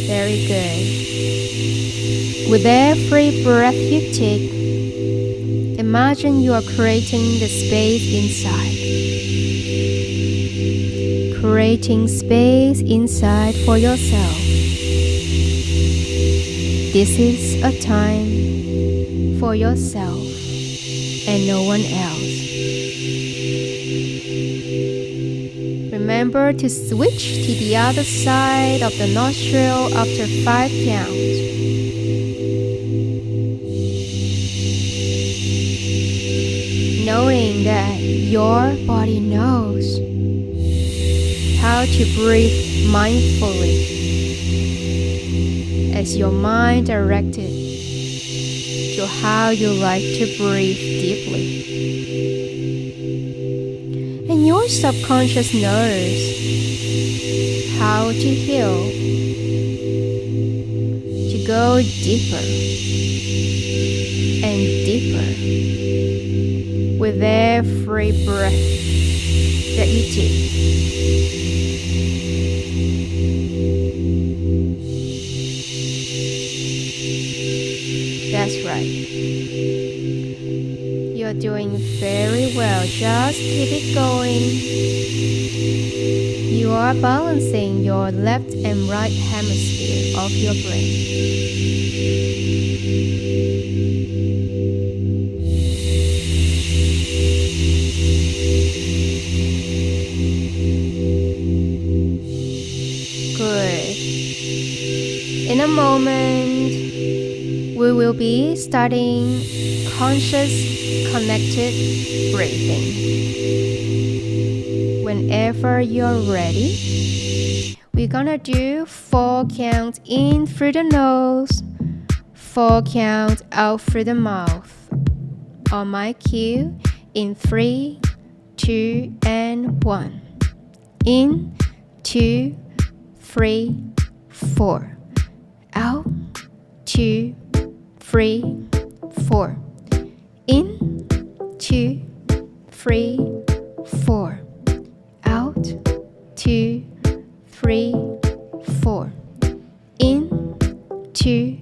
Very good. With every breath you take, imagine you are creating the space inside. Creating space inside for yourself. This is a time for yourself and no one else. Remember to switch to the other side of the nostril after 5 counts. Knowing that your body knows how to breathe mindfully as your mind directed to how you like to breathe deeply. And your subconscious knows how to heal, to go deeper and deeper with every breath that you take. That's right. You're doing very well. Just keep it going. You are balancing your left and right hemisphere of your brain. Good. In a moment, we will be starting conscious connected breathing. Whenever you're ready, we're gonna do 4 counts in through the nose, 4 counts out through the mouth. On my cue, in 3, 2, and 1. In, 2, 3, 4. Out, 2, 3, 4. In, 2, 3, 4. Out, 2, 3, 4. In, 2,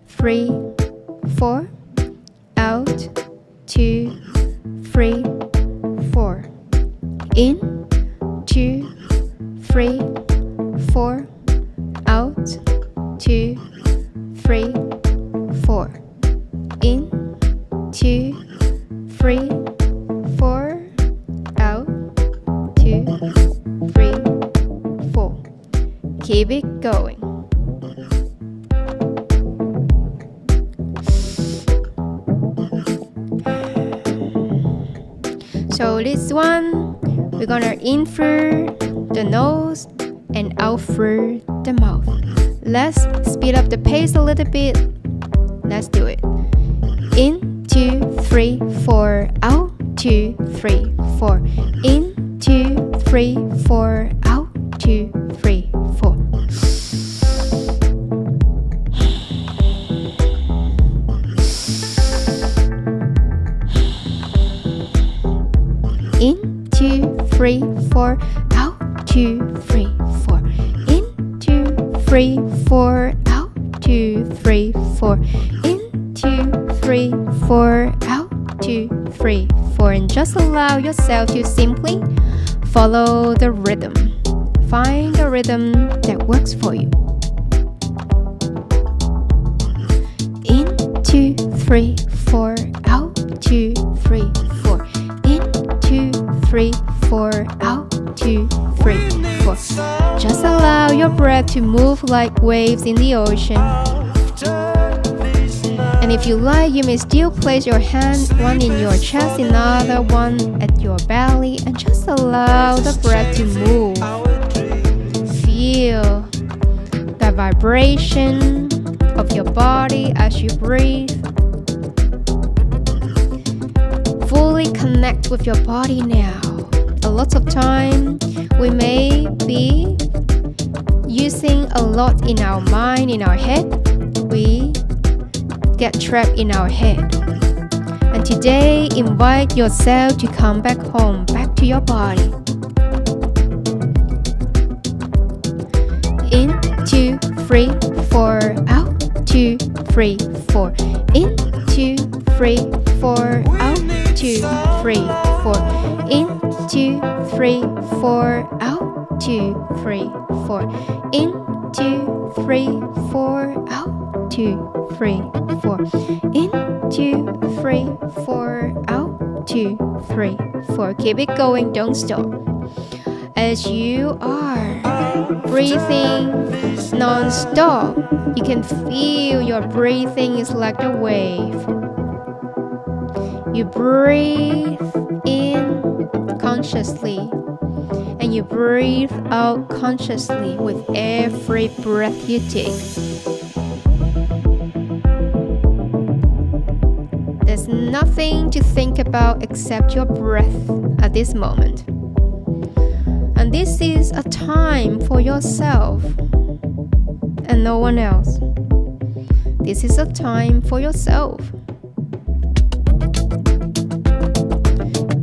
3, 4. Out, 2, 3, 4. In, 2, 3, 4. Out, 2, 3, 4. In, 2, 3, 4. Out, 2, 3, 4. keep it going. So this one, we're gonna in through the nose and out through the mouth. Let's speed up the pace a little bit. Let's do it. In, 2, 3, 4, out, 2, 3, 4. In, 2, 3, 4, out, 2, 3, 4. In, 2, 3, 4, out, 2, 3, 4. In, 2, 3, 4, out, 2, 3, 4. In, 2, 3, 4, out, 2, 3, 4. And just allow yourself to simply follow the rhythm. Find the rhythm that works for you. In, 2, 3, 4, out, 2, 3, 4. In, 2, 3, 4, out, 2, 3, 4. Just allow your breath to move like waves in the ocean. And if you like, you may still place your hand, one in your chest, another one at your belly, and just allow the breath to move. Feel the vibration of your body as you breathe. Fully connect with your body now. A lot of time, we may be using a lot in our mind, in our head. We get trapped in our head. And today, invite yourself to come back home, back to your body. In, 2, 3, 4, out, 2, 3, 4. In, 2, 3, 4, out, 2, 3, 4. In, 2, 3, 4, out, 2, 3, 4. In, 2, 3, 4, out, 2, 3, 4. In, 2, 3, 4, out, 2, 3, 4. Keep it going, don't stop. As you are breathing non-stop, you can feel your breathing is like a wave. You breathe in consciously and you breathe out consciously with every breath you take. There's nothing to think about except your breath at this moment. And this is a time for yourself and no one else. This is a time for yourself.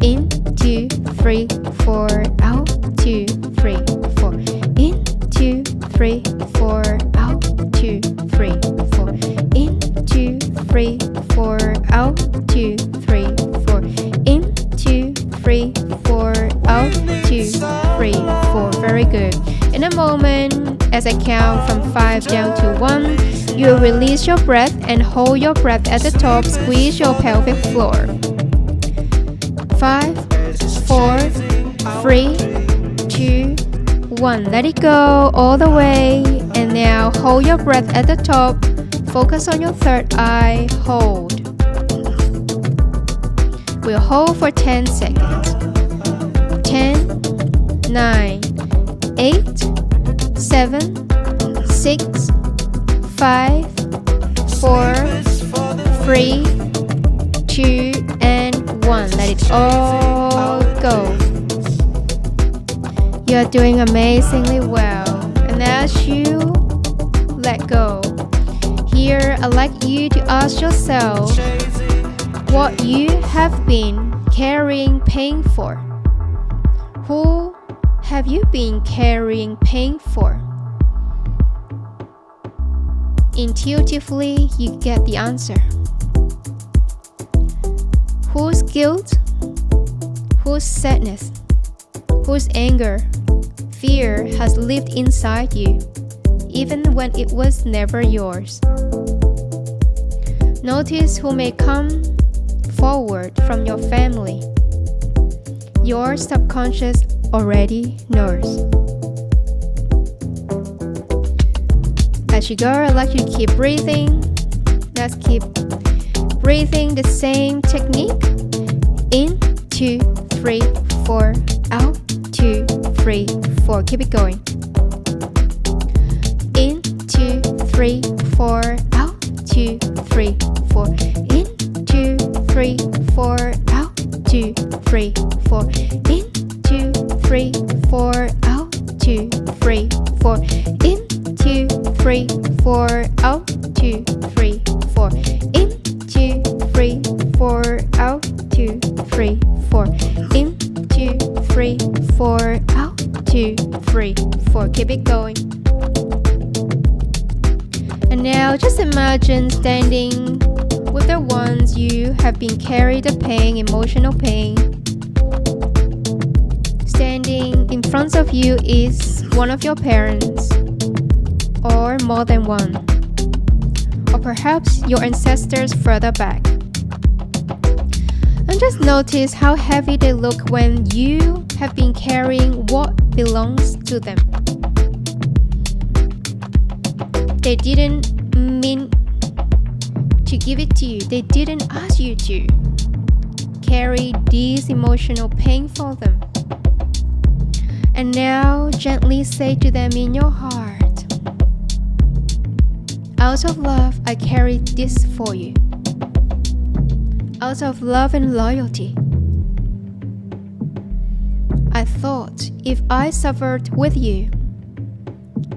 In, 2, 3, 4, out, 2, 3, 4. In, 2, 3, 4, out, 2, 3, 4. In, 2, 3, 4, out, 2, 3, 4. In, 2, 3, 4, out, 2, 3, 4. Very good. In a moment, as I count from 5 down to 1, you will release your breath and hold your breath at the top. Squeeze your pelvic floor. 5, 4, 3, 2, 1. Let it go all the way. And now hold your breath at the top. Focus on your third eye. Hold. We'll hold for 10 seconds. 10, 9, 8, 7, 6, 5, 4, 3, 2, and 1. Let it all go. You're doing amazingly well. And as you let go, here I'd like you to ask yourself what you have been carrying pain for. Who have you been carrying pain for? Intuitively, you get the answer. Whose guilt? Whose sadness? Whose anger, fear has lived inside you, even when it was never yours? Notice who may come forward from your family. Your subconscious already knows. let you go. I'd like you to keep breathing. Let's keep breathing the same technique. In, 2, 3, 4. Out, 2, 3, 4. Keep it going. In, 2, 3, 4. Out, 2, 3, 4. In, 2, 3, 4. Out, 2, 3, 4. In, 2, 3, 4. Out, 2, 3, 4. In, 2, 3, 4. Out, 2, 3, 4. In, 2, 3, 4. Out, 2, 3, 4. In, 2, 3, 4. Out, 2, 3, 4. Keep it going. And now just imagine standing with the ones you have been carrying the pain, emotional pain. Standing in front of you is one of your parents, or more than one, or perhaps your ancestors further back. And just notice how heavy they look when you have been carrying what belongs to them. They didn't mean to give it to you. They didn't ask you to carry this emotional pain for them. And now gently say to them in your heart, out of love, I carry this for you. Out of love and loyalty. I thought if I suffered with you,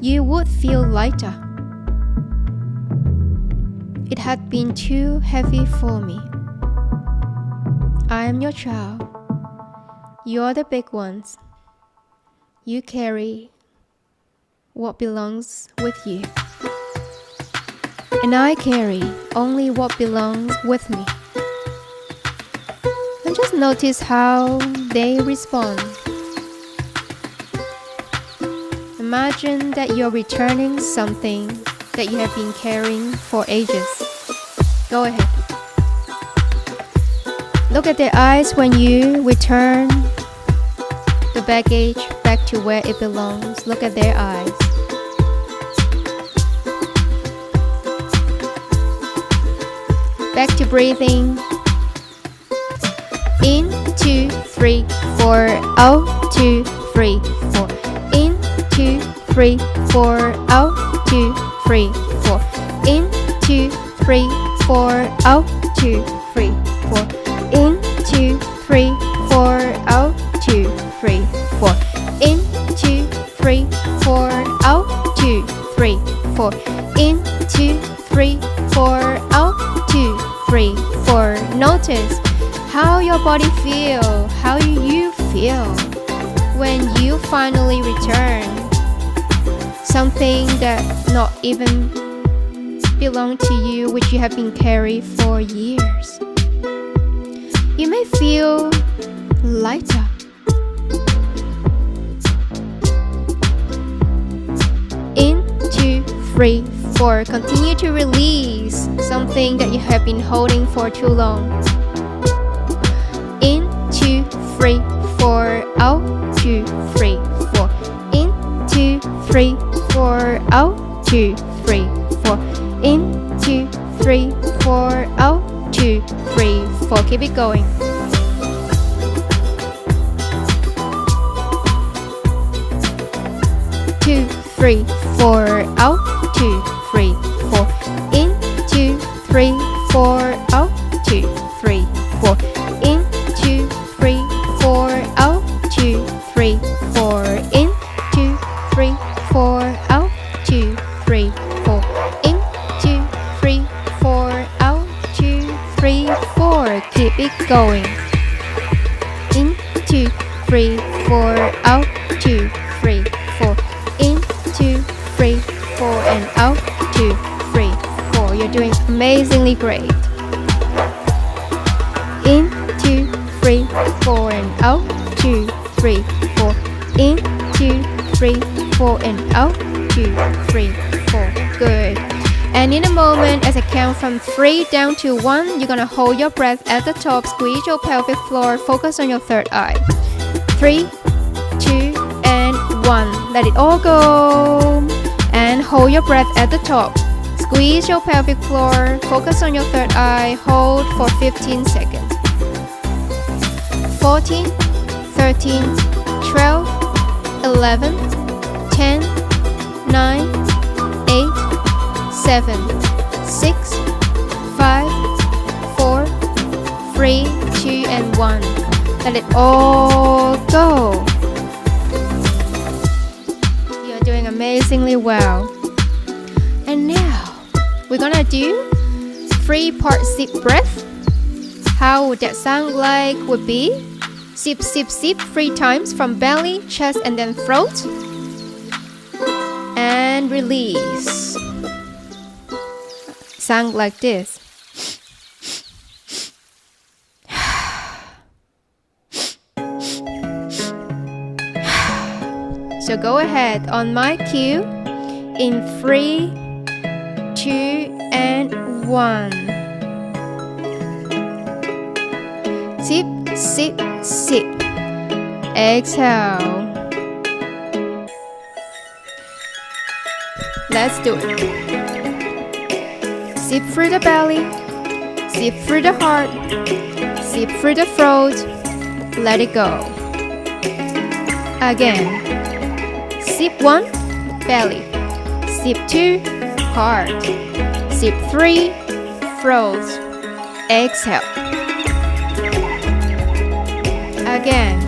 you would feel lighter. It had been too heavy for me. I am your child. You're the big ones. You carry what belongs with you. And I carry only what belongs with me. And just notice how they respond. Imagine that you're returning something that you have been carrying for ages. Go ahead. Look at their eyes when you return the baggage back to where it belongs. Look at their eyes. Back to breathing. In, 2, 3, 4. Out, 2, 3, 4. In, 2, 3, 4. Out, 2, 3, 4. In, 2, 3, 4. Out, 2, 3, 4. In, 2, 3, 4. Out, 2, 3, 4. In, 2, 3, 4. Out, 2, 3, 4. In, 2, 3, 4. Out, 2, 3, 4. Notice how your body feels. How you feel when you finally return something that not even belong to you, which you have been carrying for years. You may feel lighter. In, 2, 3, 4. Continue to release something that you have been holding for too long. In, 2, 3, 4. Out, 2, 3, 4. In, 2, 3, 4. Out, 2, 3, 4. In, 2, 3, 4. Out, 2, 3, 4. Keep it going. Two, 3, 4. Out, 2, 3, 4. In, 2, 3, 4. Out, 2, 3, 4. In, 2, 3, 4. Out, 2, 3, 4. In, 2, 3, 4. Out, 2, 3, 4. In, 2, 3, 4. Out, 2, 3, 4. Keep it going. In, 2, 3, 4. Out, 2, 3, 4. In, 2, 3, 4. And out, 2, 3, 4. You're doing amazingly great. In, 2, 3, 4. And out, 2, 3, 4. In, 2, 3, 4. And out, 2, 3, 4. Good. And in a moment, as I count from 3 down to 1, you're gonna hold your breath at the top, squeeze your pelvic floor, focus on your third eye. 3, 2, and 1. Let it all go. And hold your breath at the top. Squeeze your pelvic floor. Focus on your third eye. Hold for 15 seconds. 14, 13, 12, 11, 10, 9, 8, 7, 6, 5, 4, 3, 2, and 1. Let it all go. You're doing amazingly well. And now, we're gonna do 3-part sip breath. How would that sound like would be sip, sip, sip 3 times from belly, chest, and then throat. And release. Sound like this. So go ahead on my cue in 3, 2, and 1. Sip, sip, sip. Exhale. Let's do it. Sip through the belly. Sip through the heart. Sip through the throat. Let it go. Again. Sip 1, belly. Sip 2, heart. Sip 3, throat. Exhale. Again.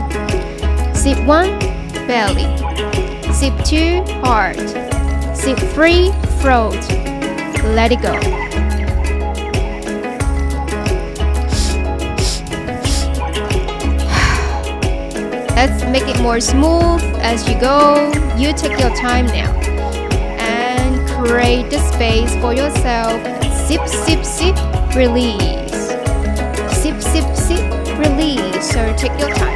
Sip 1, belly. Sip 2, heart. Sip 3, throat. Let it go. Let's make it more smooth as you go. You take your time now and create the space for yourself. Sip, sip, sip, release. Sip, sip, sip, release. So take your time.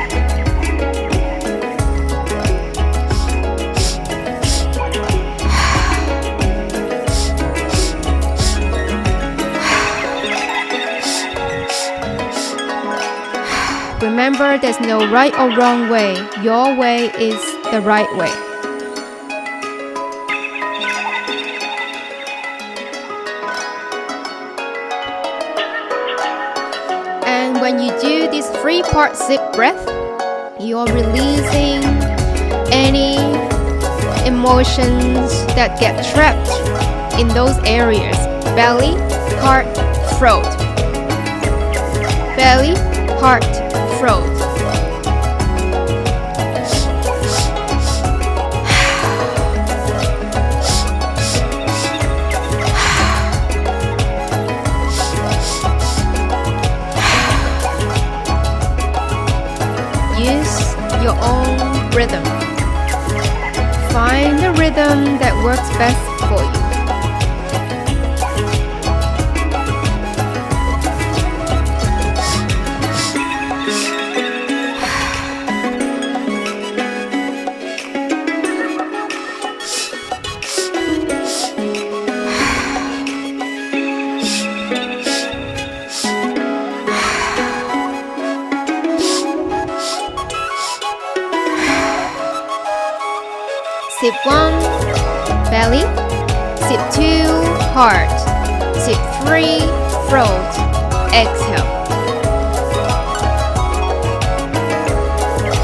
Remember, there's no right or wrong way. Your way is the right way. And when you do this 3-part sip breath, you're releasing any emotions that get trapped in those areas. Belly, heart, throat. Belly, heart, throat. Use your own rhythm. Find the rhythm that works best for you. Sip 1, belly. Sip 2, heart. Sip 3, throat. Exhale.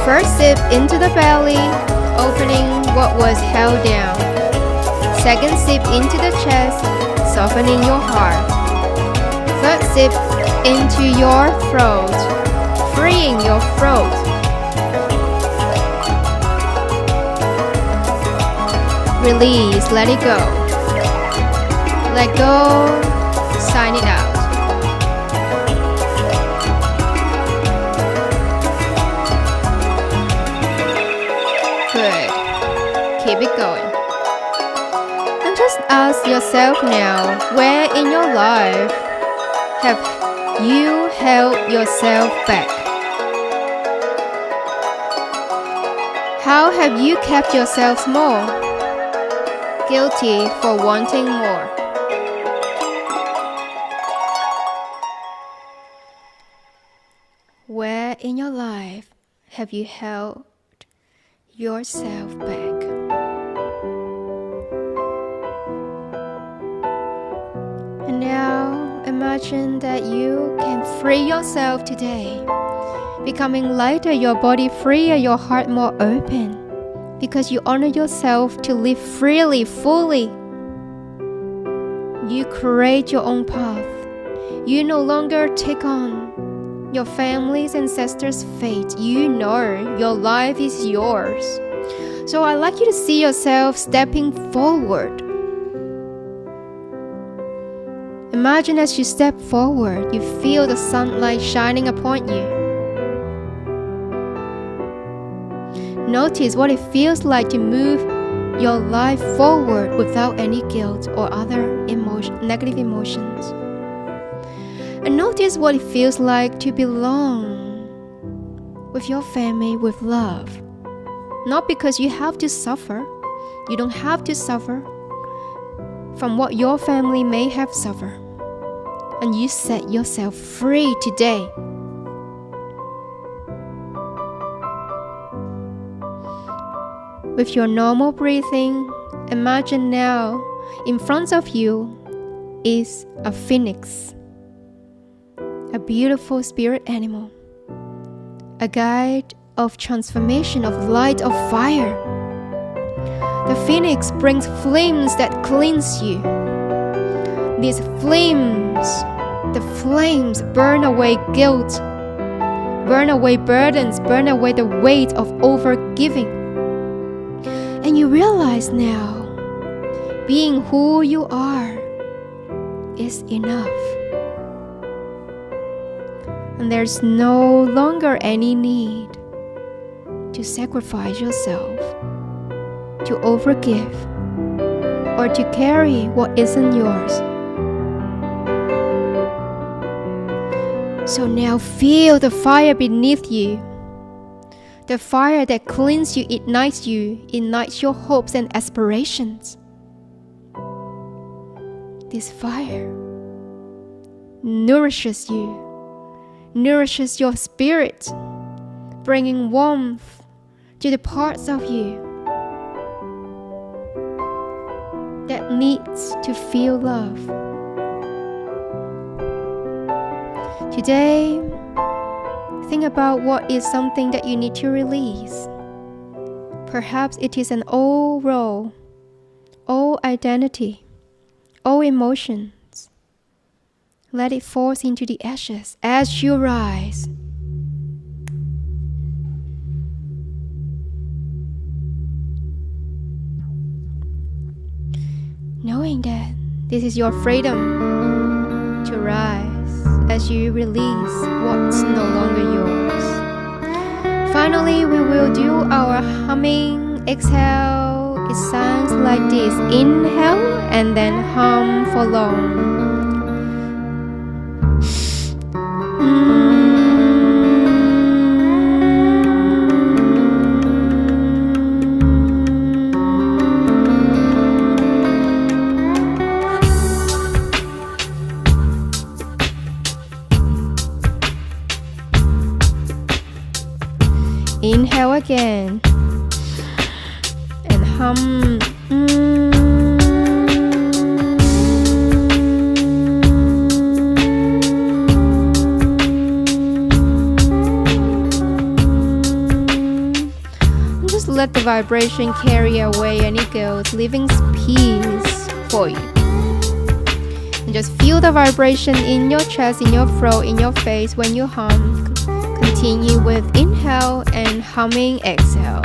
First sip into the belly, opening what was held down. Second sip into the chest, softening your heart. Third sip into your throat, freeing your throat. Release, let it go. Let go, sign it out. Good. Keep it going. And just ask yourself now, where in your life have you held yourself back? How have you kept yourself small? Guilty for wanting more. Where in your life have you held yourself back? imagine that you can free yourself today, becoming lighter, your body freer, your heart more open, because you honor yourself to live freely, fully. You create your own path. You no longer take on your family's ancestors' fate. You know your life is yours. So I'd like you to see yourself stepping forward. Imagine as you step forward, you feel the sunlight shining upon you. Notice what it feels like to move your life forward without any guilt or other negative emotions. And notice what it feels like to belong with your family with love. Not because you have to suffer. You don't have to suffer from what your family may have suffered. And you set yourself free today. With your normal breathing, imagine now in front of you is a phoenix, a beautiful spirit animal, a guide of transformation, of light, of fire. The phoenix brings flames that cleanse you. These flames, the flames burn away guilt, burn away burdens, burn away the weight of overgiving. And you realize now, being who you are is enough. And there's no longer any need to sacrifice yourself, to overgive, or to carry what isn't yours. So now feel the fire beneath you. The fire that cleans you, ignites your hopes and aspirations. This fire nourishes you, nourishes your spirit, bringing warmth to the parts of you that needs to feel love. Today, think about what is something that you need to release. Perhaps it is an old role, old identity, old emotions. Let it fall into the ashes as you rise. Knowing that this is your freedom to rise as you release what's no longer yours. Finally, we will do our humming exhale. It sounds like this. Inhale and then hum for long. Inhale again and hum. Just let the vibration carry away any guilt, leaving peace for you. And just feel the vibration in your chest, in your throat, in your face when you hum. Continue with inhale and humming exhale.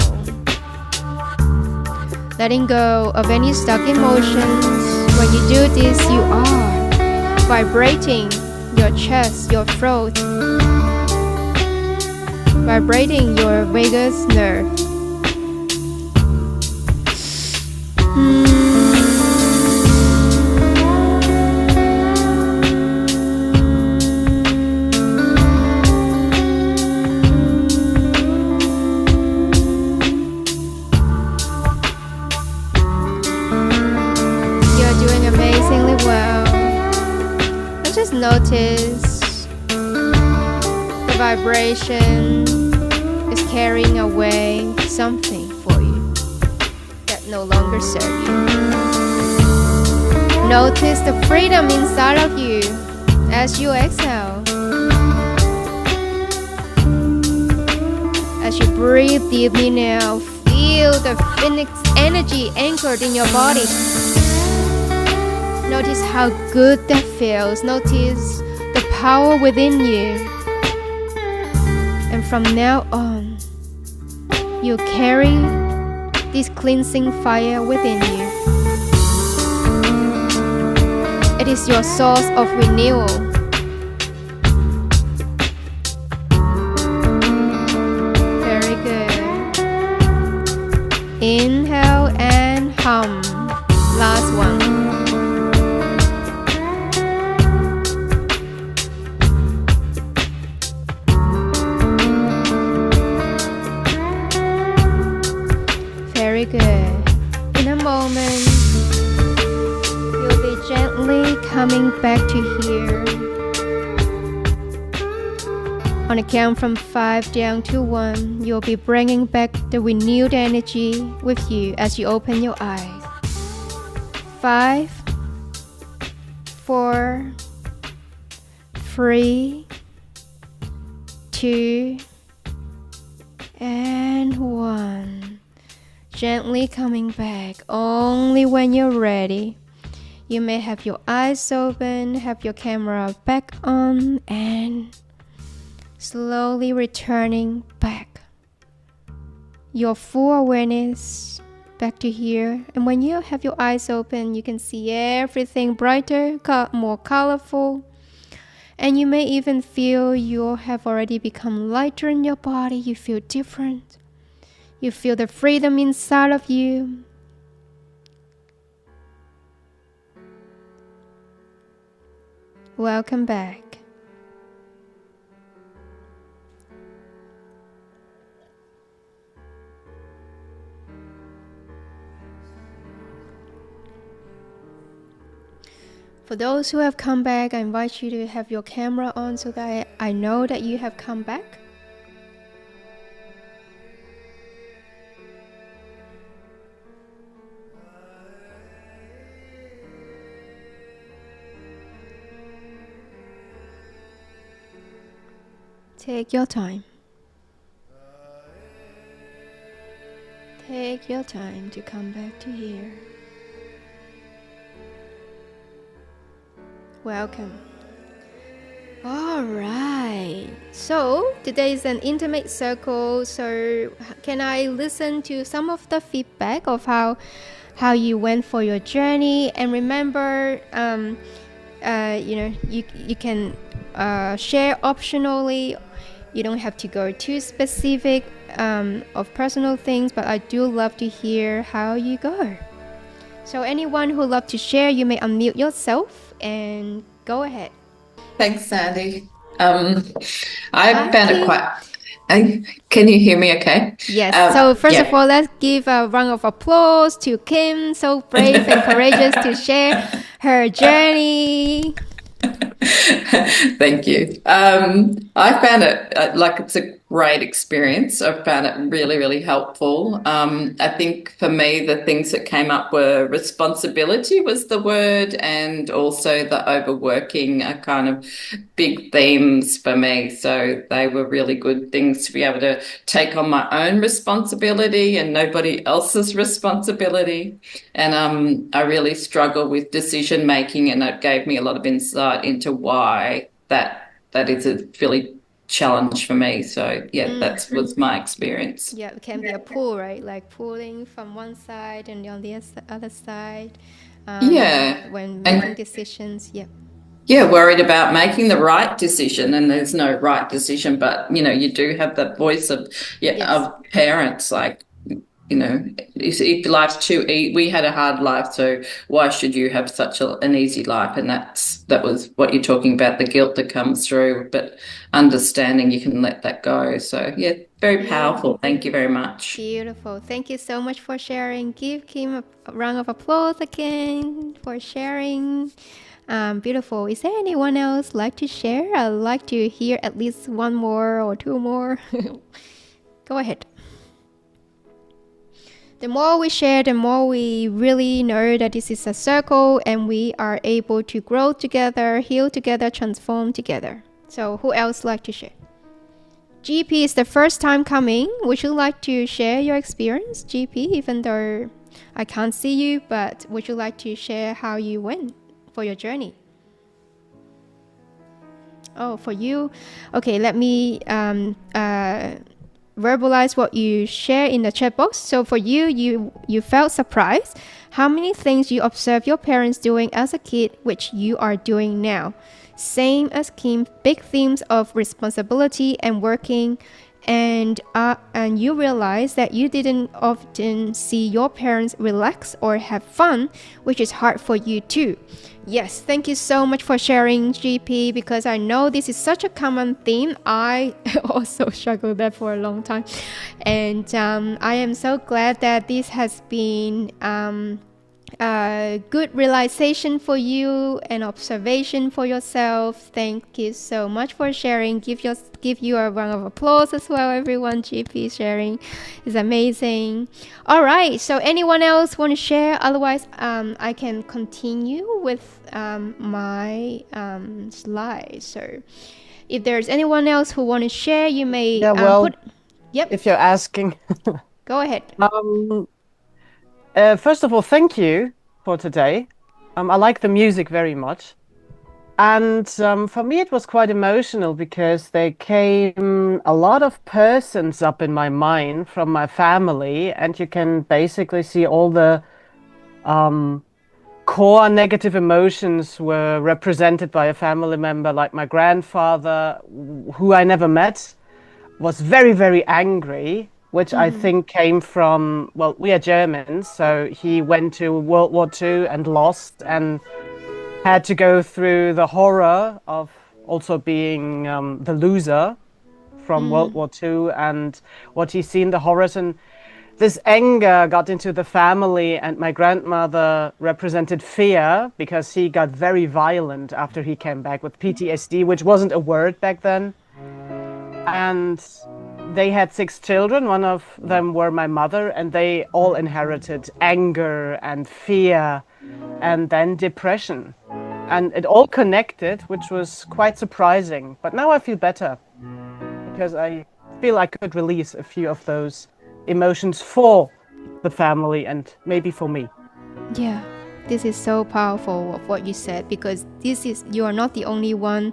Letting go of any stuck emotions. When you do this, you are vibrating your chest, your throat, vibrating your vagus nerve. Notice the vibration is carrying away something for you that no longer serves you. Notice the freedom inside of you As you exhale, as you breathe deeply now, feel the phoenix energy anchored in your body. Notice how good that feels. Notice the power within you. And from now on, you carry this cleansing fire within you. It is your source of renewal. Very good. Inhale and hum. Last one. Very good. In a moment, you'll be gently coming back to here. On a count from 5 down to 1, you'll be bringing back the renewed energy with you as you open your eyes. 5, 4, 3, 2, and 1. Gently coming back only when you're ready. You may have your eyes open, have your camera back on, and slowly returning back. Your full awareness back to here. And when you have your eyes open, you can see everything brighter, more colorful. And you may even feel you have already become lighter in your body. You feel different. You feel the freedom inside of you. Welcome back. For those who have come back, I invite you to have your camera on so that I know that you have come back. Take your time. Take your time to come back to here. Welcome. Alright. So, today is an intimate circle. So, can I listen to some of the feedback of how you went for your journey? And remember, you can share optionally. You don't have to go too specific of personal things, but I do love to hear how you go. So anyone who loves to share, you may unmute yourself and go ahead. Thanks, Sandy. I found it quite... Can you hear me okay? Yes. So first of all, let's give a round of applause to Kim, so brave and courageous to share her journey. Thank you. I found it it's a great experience. I found it really, really helpful. I think for me, the things that came up were responsibility was the word, and also the overworking are kind of big themes for me. So they were really good things to be able to take on my own responsibility and nobody else's responsibility. And I really struggle with decision making, and it gave me a lot of insight into why that is a really challenge for me. So that was my experience. Yeah, it can be a pull, right? Like pulling from one side and on the other side. When making decisions. Worried about making the right decision, and there's no right decision, but you do have that voice of of parents, like, if life's too easy, we had a hard life, so why should you have such an easy life? And that was what you're talking about, the guilt that comes through, but understanding you can let that go. So very powerful. Thank you very much. Beautiful. Thank you so much for sharing. Give Kim a round of applause again for sharing. Beautiful. Is there anyone else like to share? I'd like to hear at least one more or two more. Go ahead. The more we share, the more we really know that this is a circle and we are able to grow together, heal together, transform together. So who else like to share? GP is the first time coming. Would you like to share your experience, GP, even though I can't see you, but would you like to share how you went for your journey? Oh, for you? Okay, let me verbalize what you share in the chat box. So for you felt surprised how many things you observed your parents doing as a kid, which you are doing now. Same as Kim, big themes of responsibility and working, and you realize that you didn't often see your parents relax or have fun, which is hard for you too. Yes, thank you so much for sharing, GP, because I know this is such a common theme. I also struggled that for a long time, and I am so glad that this has been a good realization for you and observation for yourself. Thank you so much for sharing. Give you a round of applause as well, everyone. GP sharing is amazing. All right, so anyone else want to share? Otherwise, I can continue with my slides. So if there's anyone else who want to share, you may Yeah, well, Yep, if you're asking. go ahead. First of all, thank you for today. I like the music very much. And for me, it was quite emotional because there came a lot of persons up in my mind from my family, and you can basically see all the core negative emotions were represented by a family member, like my grandfather, who I never met, was very, very angry, which I think came from, well, we are Germans, so he went to World War II and lost and had to go through the horror of also being the loser from World War II and what he's seen, the horrors. And this anger got into the family, and my grandmother represented fear because he got very violent after he came back with PTSD, which wasn't a word back then. And they had 6 children. One of them were my mother, and they all inherited anger and fear and then depression. And it all connected, which was quite surprising. But now I feel better because I feel I could release a few of those emotions for the family and maybe for me. Yeah, this is so powerful of what you said, because you are not the only one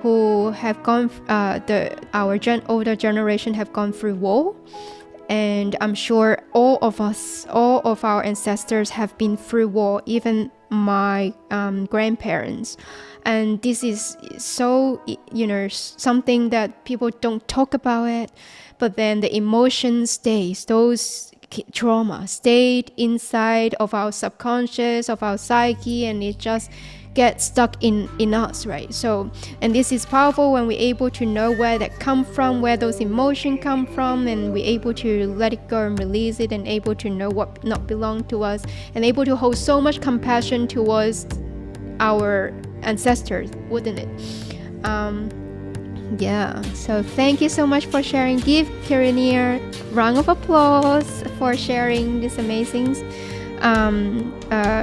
who have gone. Older generation have gone through war, and I'm sure all of our ancestors have been through war. Even my grandparents. And this is so, something that people don't talk about it, but then the emotion stays. Those trauma stayed inside of our subconscious, of our psyche, and it just gets stuck in us, right? So, and this is powerful when we're able to know where that come from, where those emotions come from, and we're able to let it go and release it, and able to know what not belong to us, and able to hold so much compassion towards our ancestors, wouldn't it? Yeah, so thank you so much for sharing. Give Kirinier a round of applause for sharing this amazing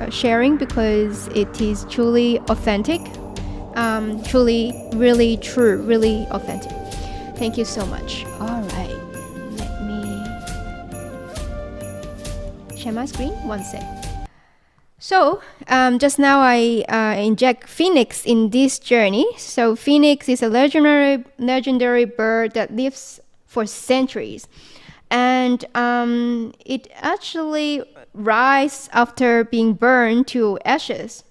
sharing, because it is truly authentic, truly, really true, really authentic. Thank you so much. All right, let me share my screen. One sec. So, just now I inject Phoenix in this journey. So, Phoenix is a legendary bird that lives for centuries. And it actually rises after being burned to ashes.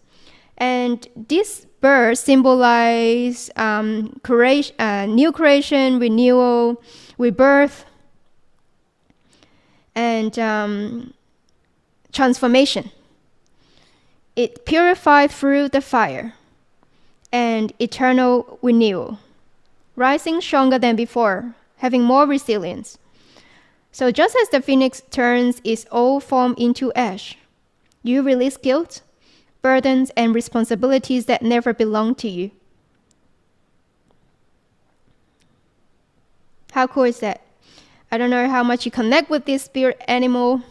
And this bird symbolizes new creation, renewal, rebirth, and transformation. It purified through the fire and eternal renewal, rising stronger than before, having more resilience. So just as the phoenix turns its old form into ash, you release guilt, burdens, and responsibilities that never belonged to you. How cool is that? I don't know how much you connect with this spirit animal,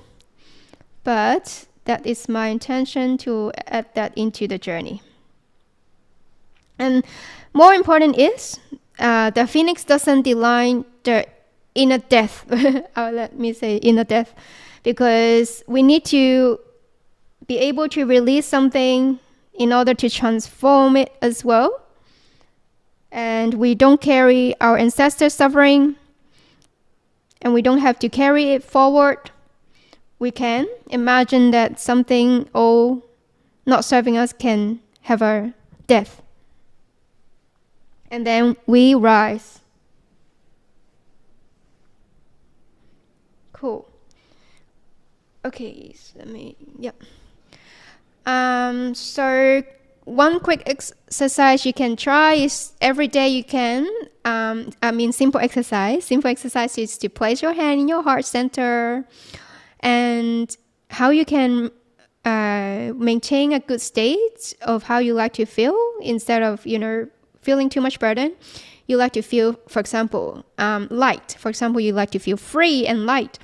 but that is my intention to add that into the journey. And more important is the phoenix doesn't deny the inner death. Let me say inner death, because we need to be able to release something in order to transform it as well. And we don't carry our ancestors' suffering, and we don't have to carry it forward. We can imagine that something not serving us can have a death. And then we rise. Cool. Okay, so so one quick exercise you can try is every day you can, simple exercise. Simple exercise is to place your hand in your heart center, and how you can maintain a good state of how you like to feel instead of, feeling too much burden. You like to feel, for example, light. For example, you like to feel free and light.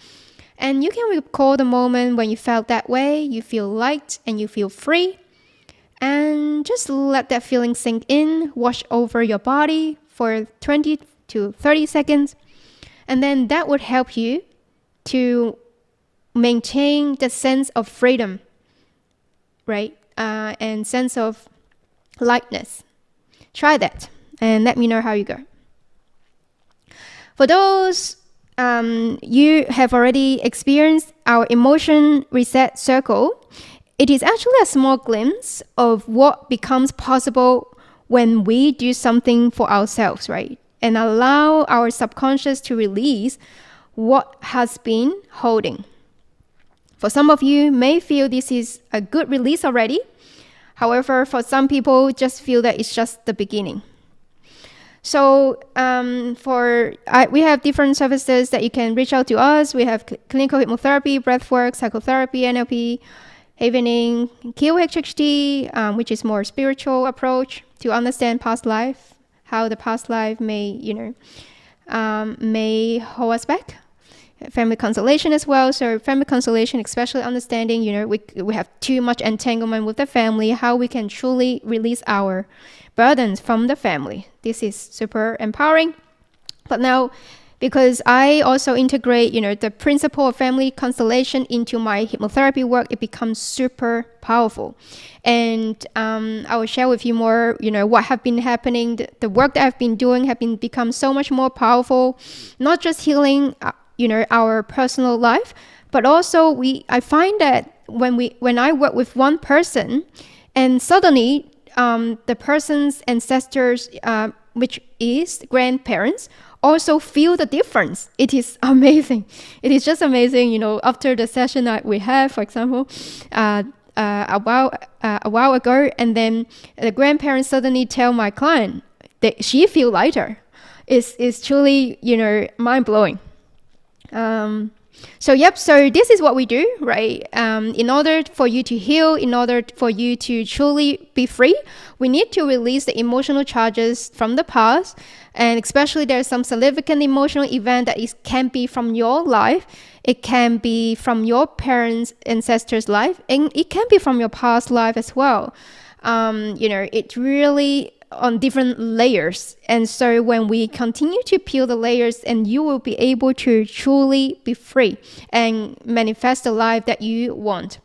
And you can recall the moment when you felt that way. You feel light and you feel free. And just let that feeling sink in, wash over your body for 20 to 30 seconds. And then that would help you to maintain the sense of freedom, right? And sense of lightness. Try that and let me know how you go. For those you have already experienced our emotion reset circle, it is actually a small glimpse of what becomes possible when we do something for ourselves, right? And allow our subconscious to release what has been holding. For some of you may feel this is a good release already. However, for some people, just feel that it's just the beginning. So we have different services that you can reach out to us. We have clinical hypnotherapy, breathwork, psychotherapy, NLP, Havening, KOHHT, which is more spiritual approach to understand past life, how the past life may hold us back. Family constellation as well. So family constellation, especially understanding, we have too much entanglement with the family, how we can truly release our burdens from the family. This is super empowering. But now, because I also integrate, the principle of family constellation into my hypnotherapy work, it becomes super powerful. And I will share with you more, what have been happening. The work that I've been doing have become so much more powerful, not just healing our personal life, but also I find that when I work with one person, and suddenly the person's ancestors, which is grandparents, also feel the difference. It is amazing. It is just amazing. After the session that we have, for example, a while ago, and then the grandparents suddenly tell my client that she feel lighter. It's truly mind blowing. So this is what we do, right? In order for you to heal, in order for you to truly be free, we need to release the emotional charges from the past. And especially there's some significant emotional event that can be from your life. It can be from your parents' ancestors' life, and it can be from your past life as well. It really on different layers. And so when we continue to peel the layers, and you will be able to truly be free and manifest the life that you want.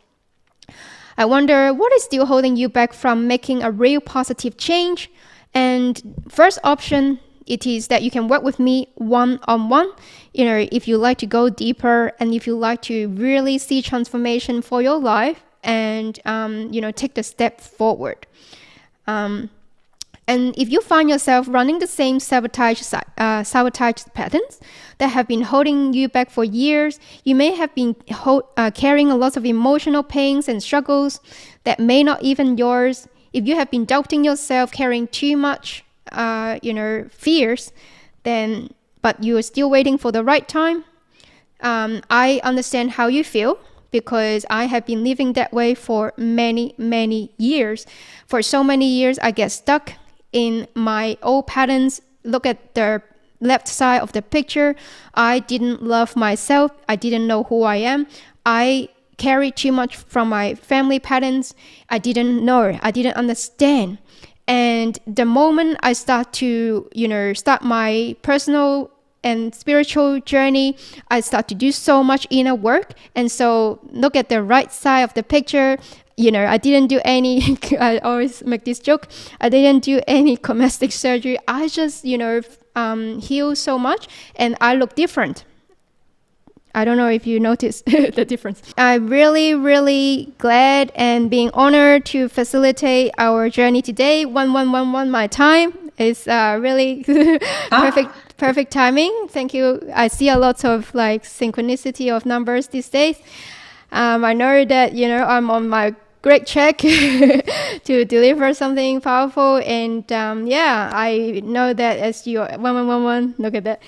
I wonder what is still holding you back from making a real positive change. And first option, it is that you can work with me one-on-one. If you like to go deeper, and if you like to really see transformation for your life, and take the step forward. And if you find yourself running the same sabotage patterns that have been holding you back for years, you may have been carrying a lot of emotional pains and struggles that may not even yours. If you have been doubting yourself, carrying too much, fears, but you are still waiting for the right time. I understand how you feel, because I have been living that way for many, many years. For so many years, I get stuck in my old patterns. Look at the left side of the picture. I didn't love myself. I didn't know who I am. I carry too much from my family patterns. I didn't know. I didn't understand. And the moment I start to, start my personal and spiritual journey, I start to do so much inner work. And so look at the right side of the picture. I didn't do any, I always make this joke, I didn't do any cosmetic surgery. I just, healed so much and I look different. I don't know if you noticed the difference. I'm really, really glad and being honored to facilitate our journey today. 1111 my time is really perfect timing. Thank you. I see a lot of synchronicity of numbers these days. I know that, I'm on my great track to deliver something powerful. And I know that as you 1111, look at that.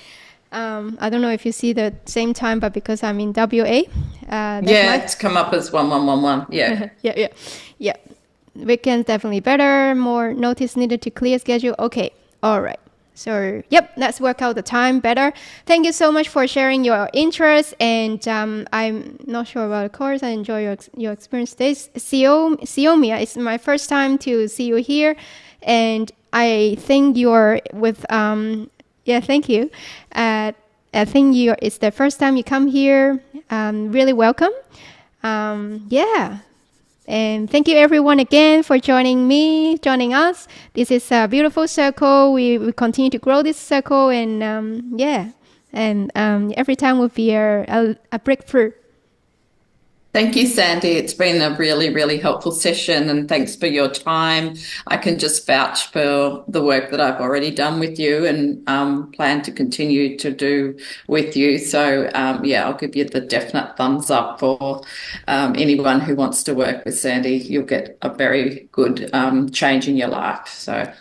I don't know if you see the same time, but because I'm in WA. It's come up as 1111. Yeah. Yeah. Weekends definitely better. More notice needed to clear schedule. Okay. All right. So, let's work out the time better. Thank you so much for sharing your interest. And I'm not sure about the course. I enjoy your experience today. Xiomia, it's my first time to see you here. And I think you're with... thank you. I think it's the first time you come here. Really welcome. And thank you everyone again for joining us. This is a beautiful circle. We continue to grow this circle and every time will be a breakthrough. Thank you, Sandy. It's been a really, really helpful session, and thanks for your time. I can just vouch for the work that I've already done with you and plan to continue to do with you. So, I'll give you the definite thumbs up for anyone who wants to work with Sandy. You'll get a very good change in your life. So,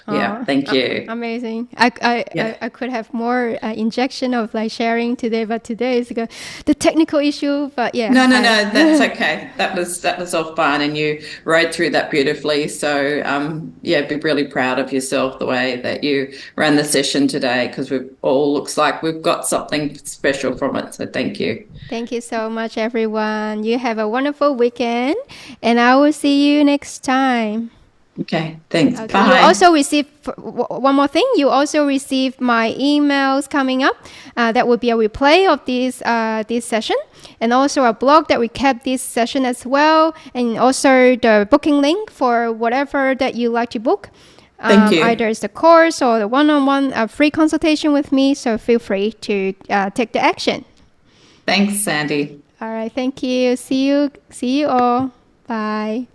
thank you. Amazing. I could have more injection of sharing today, but today is the technical issue. But No, that's okay. That was all fine, and you rode through that beautifully. So, be really proud of yourself the way that you ran the session today, because looks like we've got something special from it. So, thank you. Thank you so much, everyone. You have a wonderful weekend, and I will see you next time. Okay, thanks. Okay. Bye. You also receive one more thing. You also receive my emails coming up. That will be a replay of this session, and also a blog that recap this session as well, and also the booking link for whatever that you like to book. Thank you. Either it's the course or the one-on-one free consultation with me. So feel free to take the action. Thanks, Sandy. All right. Thank you. See you all. Bye.